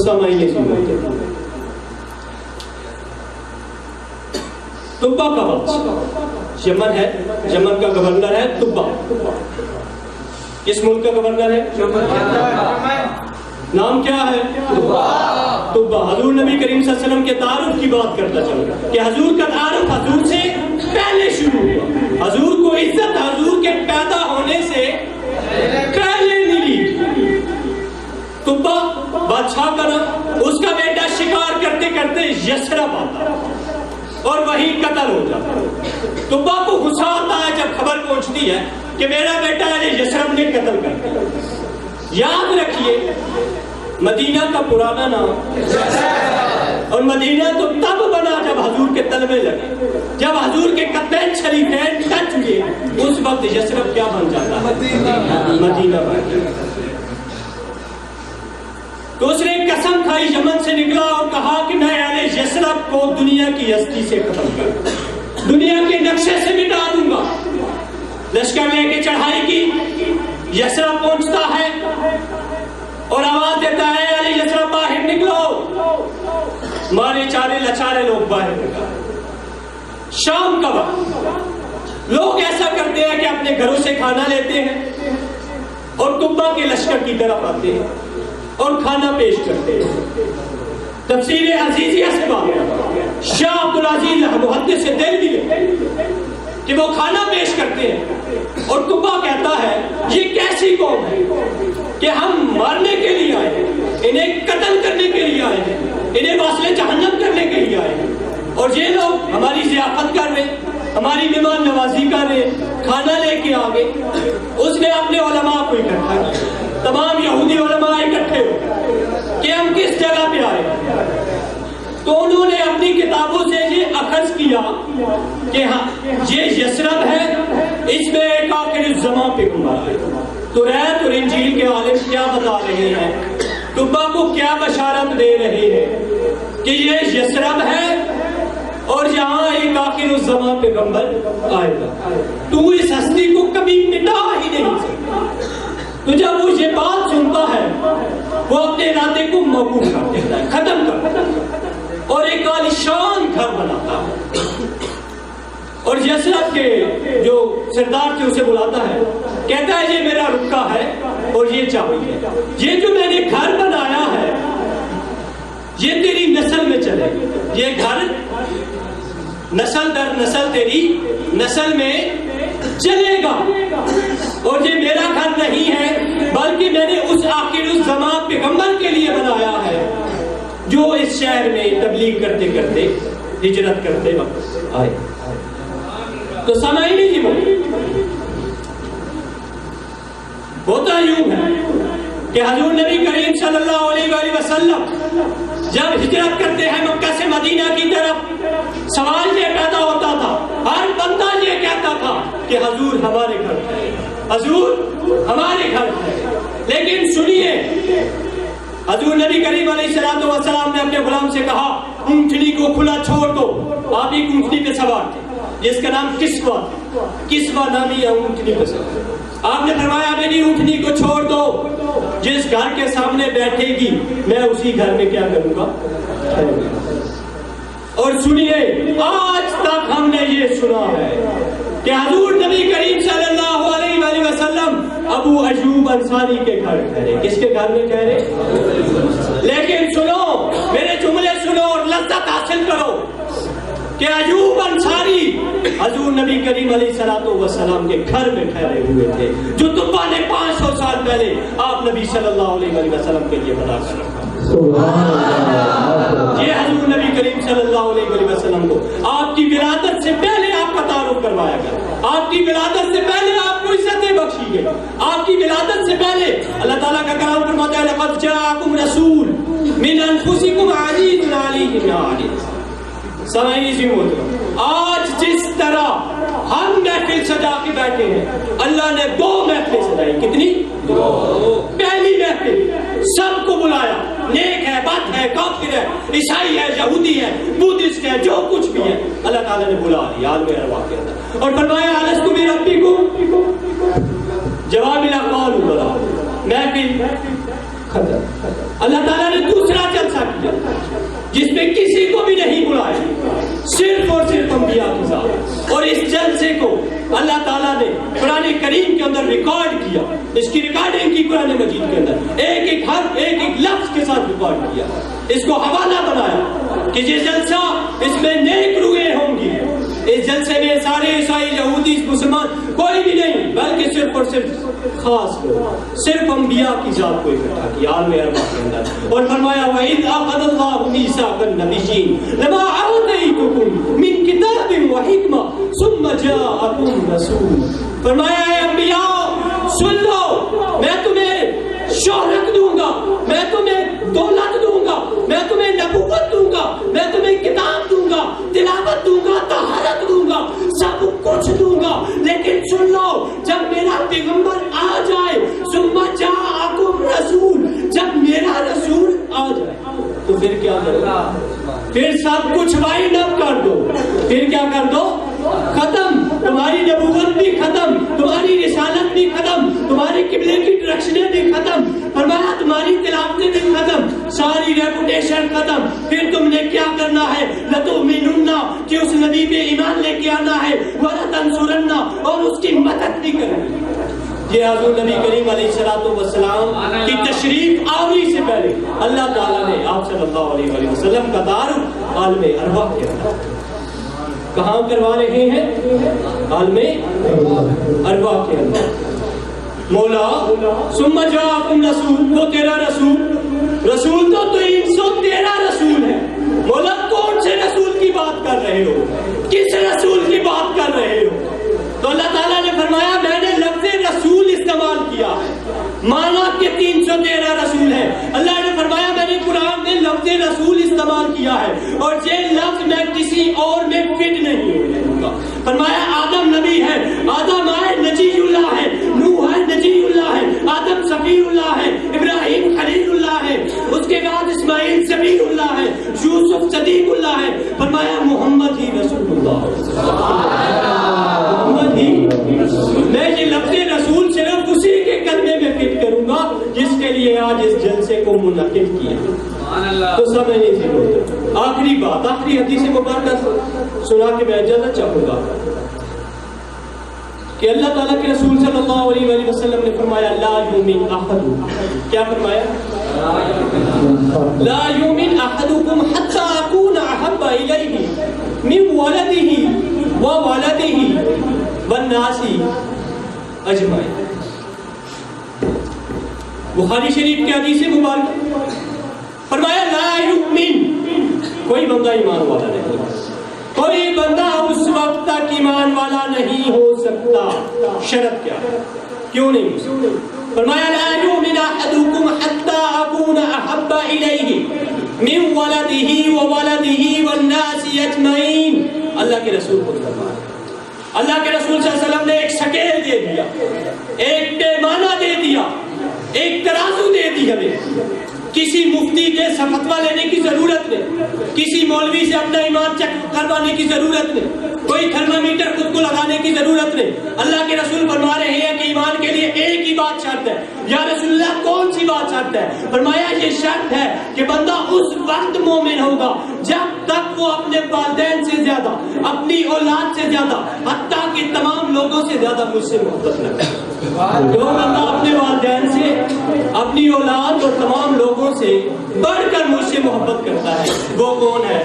سامعین سنیے، طبا کا بادشاہ یمن ہے، یمن کا گورنر ہے طبا. کس ملک کا گورنر ہے؟ نام کیا ہے؟ طبا. حضور نبی کریم صلی اللہ علیہ وسلم کے تعارف کی بات کرتا چلا کہ حضور کا تعارف حضور سے پہلے شروع ہوا. حضور کو عزت حضور کے پیدا ہونے سے پہلے ملی. طبا بادشاہ کا نام. اس کا بیٹا شکار کرتے کرتے یثرب آتا اور وہیں قتل ہو جاتا. طبا کو غصہ آتا ہے جب خبر پہنچتی ہے کہ میرا بیٹا یثرب نے قتل کر دیا. یاد رکھیے مدینہ کا پرانا نام، اور مدینہ تو تب بنا جب حضور کے تلوے لگے، جب حضور کے قدمین شریفین ٹچ ہوئے، اس وقت یثرب کیا بن جاتا ہے؟ مدینہ بن جاتا. تو اس نے قسم کھائی، یمن سے نکلا اور کہا کہ میں اہل یثرب کو دنیا کی ہستی سے ختم کر دوں، دنیا کے نقشے سے مٹا دوں گا. لشکر لے کے چڑھائی کی، یثرب پہنچتا ہے اور آواز دیتا ہے اہل یثرب باہر نکلو. مارے چارے لچارے لوگ باہر نکلے. شام کا وقت لوگ ایسا کرتے ہیں کہ اپنے گھروں سے کھانا لیتے ہیں اور طبا کے لشکر کی طرف آتے ہیں اور کھانا پیش کرتے ہیں. تفسیر عزیزیہ سے بات شاہ عبدالعزیز محدث سے دل دیے کہ وہ کھانا پیش کرتے ہیں اور طبا کہتا ہے یہ کیسی قوم ہے کہ ہم مارنے کے لیے آئے ہیں، انہیں قتل کرنے کے لیے آئے ہیں، انہیں واصل جہنم کرنے کے لیے آئے ہیں، اور یہ لوگ ہماری ضیافت کر رہے ہیں، ہماری مہمان نوازی کر رہے ہیں، کھانا لے کے آگے. اس نے اپنے علماء کو اکٹھا کیا، تمام یہودی علماء اکٹھے ہو کہ ہم کس جگہ پہ آئے ہیں. تو انہوں نے اپنی کتابوں سے یہ اخذ کیا کہ ہاں یہ یثرب ہے، اس میں ایک آخر الزمان پیغمبر ہے. توریت اور انجیل کے عالم کیا بتا رہے ہیں، طبا کو کیا بشارت دے رہے ہیں کہ یہ یثرب ہے اور یہاں ایک آخر الزمان پیغمبر آئے گا. تو اس ہستی کو کبھی مٹا ہی نہیں سکتا. تو جب وہ یہ بات سنتا ہے وہ اپنے ارادے کو موقوف کر دیتا ہے، ختم کر دیتا ہے اور ایک عالیشان گھر بناتا ہے. اور یثرب کے جو سردار تھے اسے بلاتا ہے، کہتا ہے یہ میرا رکا ہے اور یہ چابی ہے، یہ جو میں نے گھر بنایا ہے یہ تیری نسل میں چلے گا. یہ گھر نسل در نسل تیری نسل میں چلے گا. اور یہ میرا گھر نہیں ہے بلکہ میں نے اس آخر الزمان پیغمبر کے لیے بنایا ہے جو اس شہر میں تبلیغ کرتے کرتے ہجرت کرتے وقت آئے. تو سامعین جی ہوتا یوں ہے کہ حضور نبی کریم صلی اللہ علیہ وآلہ وسلم جب ہجرت کرتے ہیں مکہ سے مدینہ کی طرف، سوال یہ پیدا ہوتا تھا، ہر بندہ یہ کہتا تھا کہ حضور ہمارے گھر ہے، حضور ہمارے گھر ہے. لیکن سنیے، حضور نبی کریم علیہ السلام نے اپنے غلام سے کہا اونٹنی کو کھلا چھوڑ دو. آپ ایک اونٹنی پہ سوار تھے جس کا نام کسوہ تھا، کسوہ نامی اونٹنی پہ سوار. آپ نے فرمایا میری اونٹنی کو چھوڑ دو، جس گھر کے سامنے بیٹھے گی میں اسی گھر میں کیا کروں گا. اور سنیے، آج تک ہم نے یہ سنا ہے کہ حضور نبی کریم صلی اللہ علیہ وآلہ وسلم ابو ایوب انصاری کے گھر ٹھہرے. کس کے گھر میں ٹھہرے؟ لیکن سنو، میرے جملے سنو اور لذت حاصل کرو کہ ایوب انصاری حضور نبی کریم علیہ السلام کے گھر میں ٹھہرے ہوئے تھے، جو طبا نے 500 سال پہلے آپ نبی صلی اللہ علیہ وسلم کے لیے بتا کر رکھا. یہ حضور نبی کریم صلی اللہ علیہ وسلم کو آپ کی ولادت سے پہلے آپ کا تعارف کروایا گیا، آپ کی ولادت سے پہلے آپ کو عزتیں بخشی گئی، آپ کی ولادت سے پہلے اللہ تعالیٰ کا کلام فرماتا ہے لقد جاءکم رسول من انفسکم عزیز علیہ ما عنتم. سامعین سی محترم، آج جس طرح ہم محفل سجا کے بیٹھے ہیں، اللہ نے 2 محفلیں سجائی. کتنی؟ 2. پہلی محفل سب کو بلایا، نیک ہے، بد ہے، کافر ہے، عیسائی ہے، یہودی ہے، بدھسٹ ہے، جو کچھ بھی ہے اللہ تعالیٰ نے بلا لیا عالم ارواح کے اندر اور فرمایا الستو بربکم، جواب ملا قالوا بلی. محفل ختم. اللہ تعالیٰ نے دوسرا کریم کے اندر ریکارڈ کیا، اس کی ریکارڈنگ کی قرآن مجید کے اندر، ایک ایک حرف ایک ایک لفظ کے ساتھ ریکارڈ کیا، اس کو حوالہ بنایا کہ یہ جلسہ اس میں نیک روحیں ہوں گی، اس جلسے میں سارے عیسائی یہودی مسلمان کوئی بھی نہیں، بلکہ صرف اور صرف خاص لوگ، صرف انبیاء کی ذات کو اکٹھا کیا عالم ارواح کے اندر، اور فرمایا وَإِذْ أَخَذَ اللَّهُ مِيثَاقَ النَّبِيِّينَ لَمَا آتَيْتُكُم مِّن كِتَابٍ وَحِكْمَةٍ ثُمَّ جَاءَكُمْ رَسُولٌ، فرمایا اے انبیاء سن لو، میں تمہیں شہرت دوں گا، میں تمہیں دولت دوں گا، میں تمہیں نبوت دوں گا، میں تمہیں کتاب دوں گا، تلاوت دوں گا، طہارت دوں گا، سب کچھ دوں گا، لیکن سن لو جب میرا پیغمبر آ جائے، ثم جاءکم رسول، جب میرا رسول آ جائے تو پھر کیا کرو؟ پھر سب کچھ وائنڈ اپ کر دو، پھر کیا کر دو؟ ختم، تمہاری نبوت بھی ختم، تمہاری رسالت بھی ختم، تمہاری قبلے کی ڈائریکشنیں بھی ختم، فرمایا تمہاری تلاوتیں بھی ختم، ساری ریپوٹیشن ختم، پھر تم نے کیا کرنا ہے؟ لَتُؤْمِنُنَّ کہ اس نبی پہ ایمان لے کے آنا ہے، وَلَتَنْصُرَنَّ اور اس کی مدد بھی کرنی ہے۔ یہ حضور نبی کریم علیہ السلام کی تشریف آوری سے پہلے اللہ تعالیٰ نے آپ صلی اللہ علیہ وسلم کا تعارف عالم ارواح کے اندر کہاں کروا رہے ہیں؟ عالم ارواح کے اندر۔ مولا ثم جاءکم رسول، وہ تیرا رسول تو 313 رسول ہے، مولا کون سے رسول کی بات کر رہے ہو؟ کس رسول کی بات کر رہے ہو؟ تو اللہ تعالیٰ نے فرمایا میں نے لفظ رسول استعمال کیا ہے، مانا کہ 313 رسول ہے۔ اللہ نے فرمایا میں نے قرآن میں لفظ رسول استعمال کیا ہے اور یہ لفظ میں کسی اور میں فٹ نہیں ہوگا۔ فرمایا آدم نبی ہے، آدم آئے نجی اللہ ہے، نوح ہے نجی اللہ ہے، آدم صفی اللہ ہے، ابراہیم خلیل اللہ ہے، اس کے بعد اسماعیل صفی اللہ ہے، یوسف صدیق اللہ ہے، فرمایا محمد ہی رسول اللہ ہے۔ میں یہ لفظ رسول صرف اسی کے کلمے میں فٹ کروں گا جس کے لیے آج اس جلسے کو منعقد کیا۔ تو سب نہیں تھی، آخری بات، آخری حدیث مبارکہ سنا کے میں اجازت چاہوں گا کہ اللہ تعالیٰ کے رسول صلی اللہ علیہ وسلم نے فرمایا لا یؤمن احدکم، کیا فرمایا؟ لا یؤمن احدکم حتی اکون احب الیہ من ولدہ وولدہ والناس اجمعین۔ بخاری شریف کی حدیث مبارک فرمایا لا یؤمن، کوئی بندہ ایمان والا نہیں، کوئی بندہ اس وقت تک ایمان والا نہیں ہو سکتا۔ شرط کیا؟ کیوں نہیں ہو سکتا؟ فرمایا لا یؤمن احدکم حتی اکون احب الیہ من ولدہ وولدہ والناس اجمعین۔ اللہ کے رسول کو فرمایا، اللہ کے رسول صلی اللہ علیہ وسلم نے ایک سکیل دے دیا، ایک پیمانہ دے دیا، ایک ترازو دے دی ہمیں۔ کسی مفتی کے فتویٰ لینے کی ضرورت نہیں، کسی مولوی سے اپنا ایمان چیک کروانے کی ضرورت نہیں، کوئی تھرمامیٹر خود کو لگانے کی ضرورت نہیں۔ اللہ کے رسول فرما رہے ہیں کہ ایمان کے لیے ایک ہی بات شرط ہے۔ یا رسول اللہ کون سی بات شرط ہے؟ فرمایا یہ شرط ہے کہ بندہ اس وقت مومن ہوگا جب تک وہ اپنے والدین سے زیادہ، اپنی اولاد سے زیادہ، حتیٰ کہ تمام لوگوں سے زیادہ مجھ سے محبت نہ کرے۔ جو بندہ اپنے والدین سے، اپنی اولاد اور تمام لوگوں سے بڑھ کر مجھ سے محبت کرتا ہے وہ کون ہے؟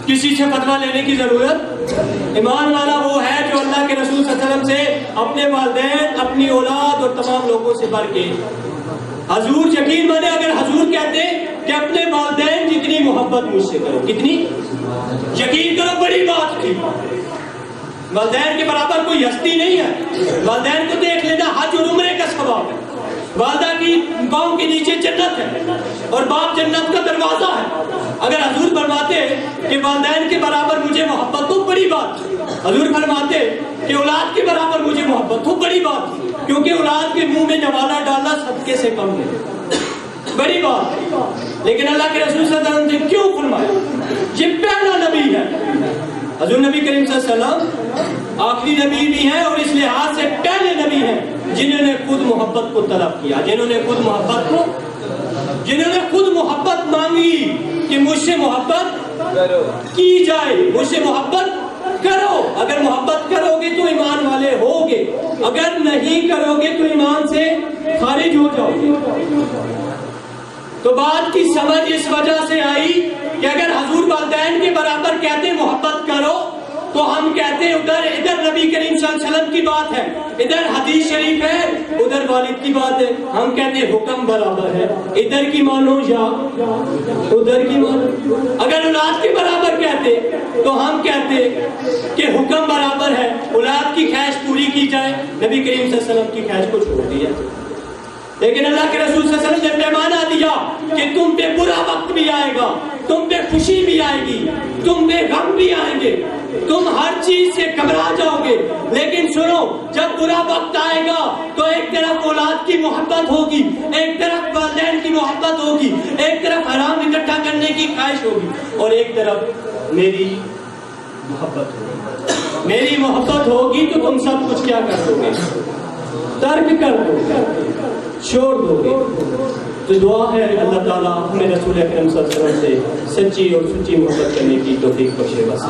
کسی سے فتویٰ لینے کی ضرورت؟ ایمان والا وہ ہے جو اللہ کے رسول صلی اللہ علیہ وسلم سے اپنے والدین، اپنی اولاد اور تمام لوگوں سے بڑھ کے، حضور یقین مانے اگر حضور کہتے کہ اپنے والدین جتنی محبت مجھ سے کرو، کتنی؟ یقین کرو بڑی بات تھی۔ والدین کے برابر کوئی ہستی نہیں ہے، والدین کو دیکھ لینا حج اور عمرے کا ثواب ہے، والدہ کی پاؤں کے نیچے جنت ہے اور باپ جنت کا دروازہ ہے۔ اگر حضور فرماتے کہ والدین کے برابر مجھے محبت تو بڑی بات، حضور فرماتے کہ اولاد کے برابر مجھے محبت تو بڑی بات، کیونکہ اولاد کے منہ میں نوالا ڈالنا صدقے سے کم ہے، بڑی بات۔ لیکن اللہ کے رسول صلی اللہ علیہ وسلم نے کیوں فرمایا؟ یہ پہلا نبی ہے، حضور نبی کریم صلی اللہ علیہ وسلم آخری نبی بھی ہے اور اس لحاظ سے پہلے نبی ہیں جنہوں نے خود محبت کو طلب کیا، جنہوں نے خود محبت مانگی کہ مجھ سے محبت کی جائے، مجھ سے محبت کرو, اگر محبت کرو گے تو ایمان والے ہوگے, اگر نہیں کرو گے تو ایمان سے خارج ہو جاؤ گے. تو بات کی سمجھ اس وجہ سے آئی کہ اگر حضور والدین کے برابر کہتے محبت کرو تو ہم کہتے ادھر نبی کریم صلی اللہ علیہ وسلم کی بات ہے, ادھر حدیث شریف ہے, ادھر والد کی بات ہے. ہم کہتے حکم برابر ہے, ادھر کی مانو یا ادھر کی مانو. اگر اولاد کے برابر کہتے تو ہم کہتے کہ حکم برابر ہے, اولاد کی خواہش پوری کی جائے, نبی کریم صلی اللہ علیہ وسلم کی خواہش کو چھوڑ دیا. لیکن اللہ کے رسول صلی اللہ علیہ وسلم نے پیمانہ دیا کہ تم پہ برا وقت بھی آئے گا, تم پہ خوشی بھی آئے گی, تم پہ غم بھی آئیں گے, تم ہر چیز سے گھبرا جاؤ گے, لیکن سنو جب برا وقت آئے گا تو ایک طرف اولاد کی محبت ہوگی, ایک طرف والدین کی محبت ہوگی, ایک طرف حرام اکٹھا کرنے کی خواہش ہوگی, اور ایک طرف میری محبت ہوگی. میری محبت ہوگی تو تم سب کچھ کیا کر دو گے, ترک کر دو گے, چھوڑ دو گے. تو دعا ہے اللہ تعالیٰ ہمیں رسول اکرم صلی اللہ علیہ وسلم سے سچی اور سچی محبت کرنے کی توفیق بخشے. بس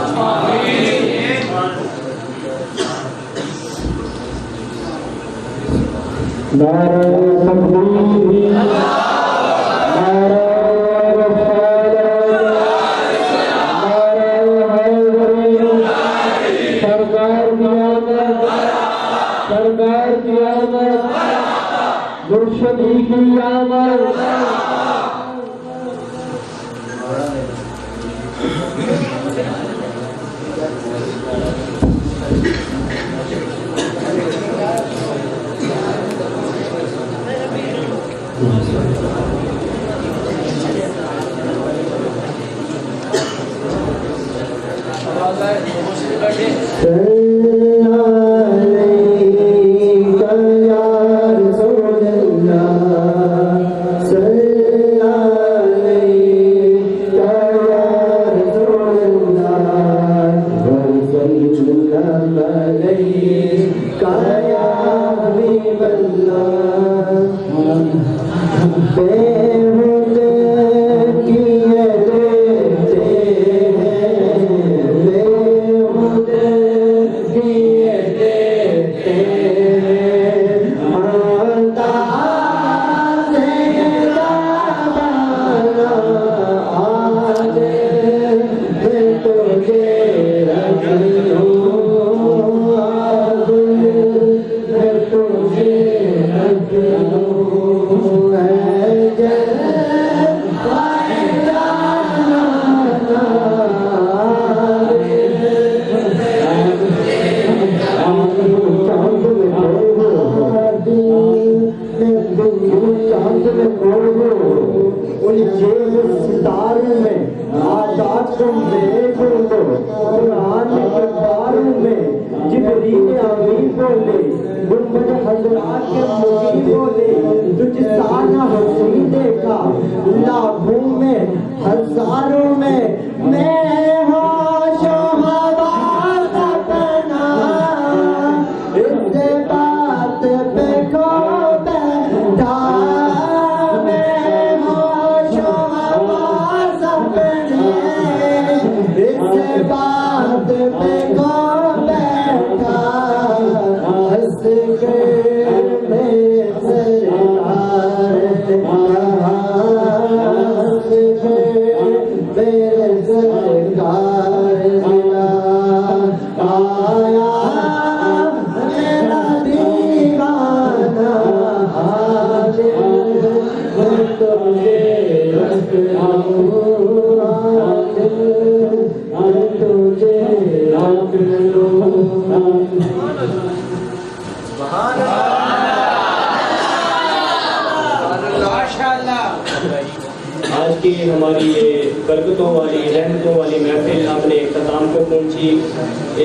آج کی ہماری یہ برکتوں والی رحمتوں والی محفل اپنے اختتام کو پہنچی.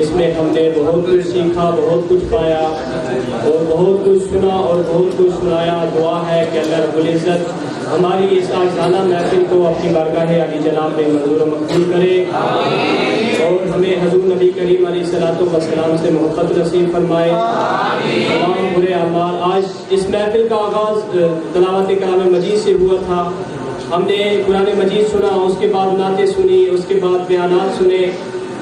اس میں ہم نے بہت کچھ سیکھا, بہت کچھ پایا اور بہت کچھ سنا اور بہت کچھ سنایا. دعا ہے کہ اللہ رب العزت ہماری اس آجزانہ محفل کو اپنی بارگاہ عالی جناب میں منظور و مقبول کرے اور ہمیں حضور نبی کریم علیہ الصلوۃ والسلام سے محبت نصیب فرمائے. تمام برے اعمال. آج اس محفل کا آغاز تلاوت کلام مجید سے ہوا تھا. ہم نے قرآن مجید سنا, اس کے بعد نعتیں سنی, اس کے بعد بیانات سنے.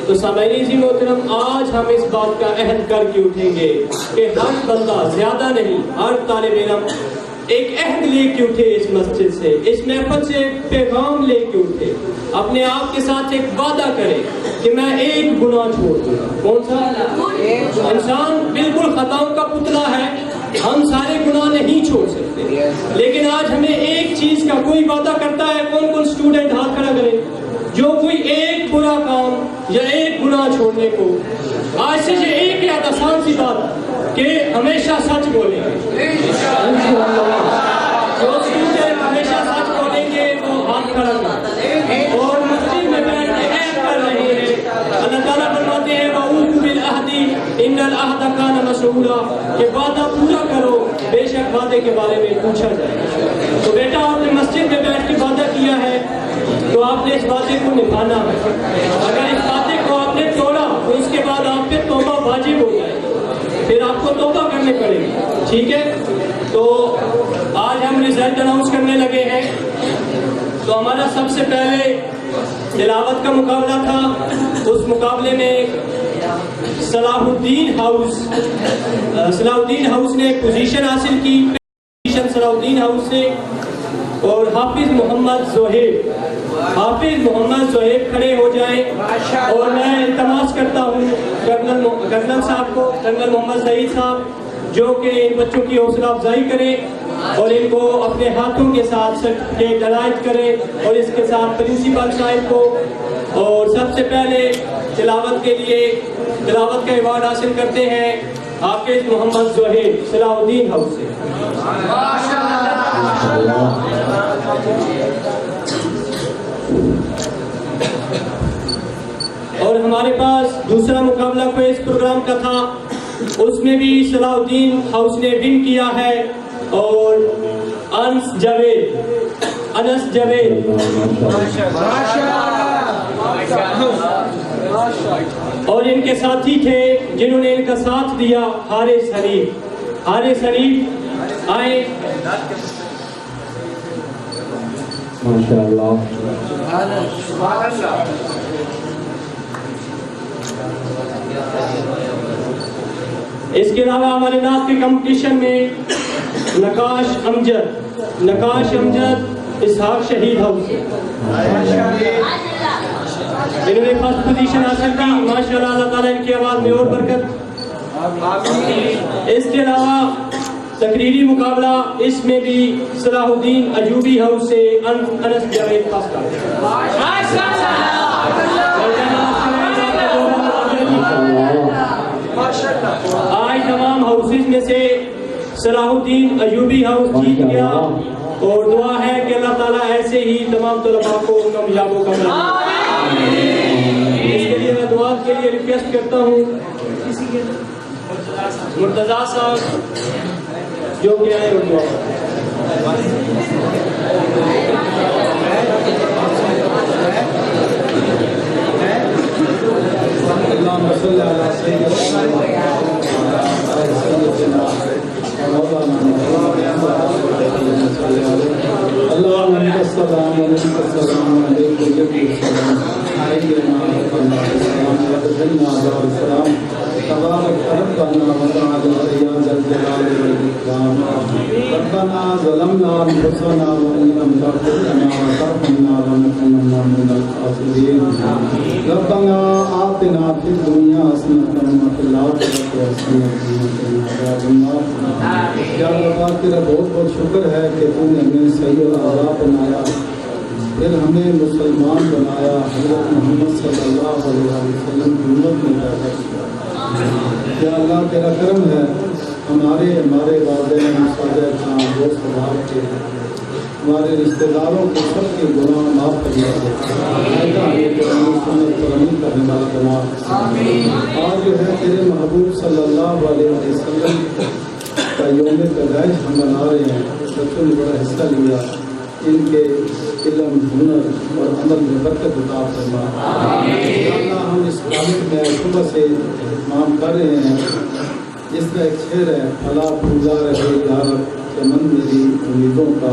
تو سامعین عزیز محترم، آج ہم اس بات کا عہد کر کے اٹھیں گے کہ ہر بندہ، زیادہ نہیں، ہر طالب علم ایک عہد لے کے اٹھے، اس مسجد سے، اس محفل سے ایک پیغام لے کے اٹھے، اپنے آپ کے ساتھ ایک وعدہ کرے کہ میں ایک گناہ چھوڑ دوں گا۔ کون سا؟ انسان بالکل خطاؤں کا پتلا ہے، ہم سارے گناہ نہیں چھوڑ سکتے، لیکن آج ہمیں ایک چیز کا کوئی وعدہ کرتا ہے۔ کون کون اسٹوڈنٹ ہاتھ کھڑا کرے جو کوئی ایک برا کام یا ایک گناہ چھوڑنے کو، آج سے یہ ایک یاد آسان سی بات کہ ہمیشہ سچ بولیں گے۔ جو اسٹوڈنٹ ہمیشہ سچ بولیں گے وہ ہاتھ کھڑا کریں اور مسجد میں بیٹھ کے عہد کر رہے ہیں۔ اللہ تعالیٰ فرماتے ہیں وَأَوْفُوا بِالْعَهْدِ إِنَّ الْعَهْدَ كَانَ مَسْئُولًا، کہ وعدہ پورا کرو، بے شک وعدے کے بارے میں پوچھا جائے۔ تو بیٹا، آپ نے مسجد میں بیٹھ کے وعدہ کیا ہے تو آپ نے اس وعدے کو نبھانا ہے۔ اگر اس وعدے کو آپ نے توڑا تو اس کے بعد آپ پہ توبہ واجب ہو جائے گی، پھر آپ کو توبہ کرنی پڑے گی، ٹھیک ہے؟ تو آج ہم رزلٹ اناؤنس کرنے لگے ہیں۔ تو ہمارا سب سے پہلے تلاوت کا مقابلہ تھا، اس مقابلے میں صلاح الدین ہاؤس نے پوزیشن حاصل کی، پوزیشن صلاح الدین ہاؤس سے، اور حافظ محمد زہیب کھڑے ہو جائیں۔ اور میں التماس کرتا ہوں کرنل صاحب کو، کرنل محمد سعید صاحب، جو کہ ان بچوں کی حوصلہ افزائی کریں اور ان کو اپنے ہاتھوں کے ساتھ سرٹیفکیٹ عنایت کریں، اور اس کے ساتھ پرنسپل صاحب کو۔ اور سب سے پہلے تلاوت کے لیے تلاوت کا ایوارڈ حاصل کرتے ہیں حافظ محمد زہیب صلاح الدین ہاؤس سے۔ اور ہمارے پاس دوسرا مقابلہ کوئی اس پروگرام کا تھا، اس میں بھی صلاح الدین ہاؤس نے ون کیا ہے، اور انس جاوید اور ان کے ساتھی تھے جنہوں نے ان کا ساتھ دیا، حارث حنیف آئے۔ ماشاءاللہ۔ اس کے علاوہ ہمارے نعت کے کمپٹیشن میں نقاش امجد اسحاق شہید ہاؤس سے، انہوں نے فرسٹ پوزیشن حاصل کی، ماشاءاللہ۔ اللہ تعالیٰ ان کی آواز میں اور برکت۔ اس کے علاوہ تقریری مقابلہ، اس میں بھی صلاح الدین ایوبی ہاؤس سے انس جاوید پاس کر۔ آج تمام ہاؤسز میں سے صلاح الدین ایوبی ہاؤس جیت گیا، اور دعا ہے کہ اللہ تعالیٰ ایسے ہی تمام طلباء کو کامیابوں کا بنائے۔ اس کے لیے میں دعا کے لیے ریکویسٹ کرتا ہوں مرتضیٰ صاحب جو کہ آئے اور دعا۔ اللهم صل على سيدنا اللهم انت السلام ومنك السلام عليك يجب السلام علينا ربنا السلام وتزلنا على السلام تبارك ربنا وتعالى يا ذا الجلال والاكرام ربنا ظلمنا انفسنا وان لم تغفر لنا وترحمنا لنكونن من الخاسرين ربنا آتنا في الدنيا حسنة وفي الآخرة حسنة وقنا عذاب النار۔ یا اللہ تیرا بہت بہت شکر ہے کہ تو نے ہمیں صحیح اور آزاد بنایا، پھر ہمیں مسلمان بنایا، حضرت محمد صلی اللہ علیہ وسلم کی امت میں پیدا کیا۔ یا اللہ تیرا کرم ہے، ہمارے والدین صالح خان دوست بھائی کے، ہمارے رشتہ داروں کے سب کے گناہ معاف کرنا سنت پر عمل کرنے والا بنا۔ آج جو ہے تیرے محبوب صلی اللہ علیہ وسلم کا یوم پیدائش ہم منا رہے ہیں، بچوں نے بڑا حصہ لیا، ان کے علم، ہنر اور عمل میں برکت عطا فرما۔ اللہ ہم اس کالج میں صبح سے اہتمام کر رہے ہیں، جس کا ایک شعر ہے، فلا پوجا رہے یار چمن میری امیدوں کا،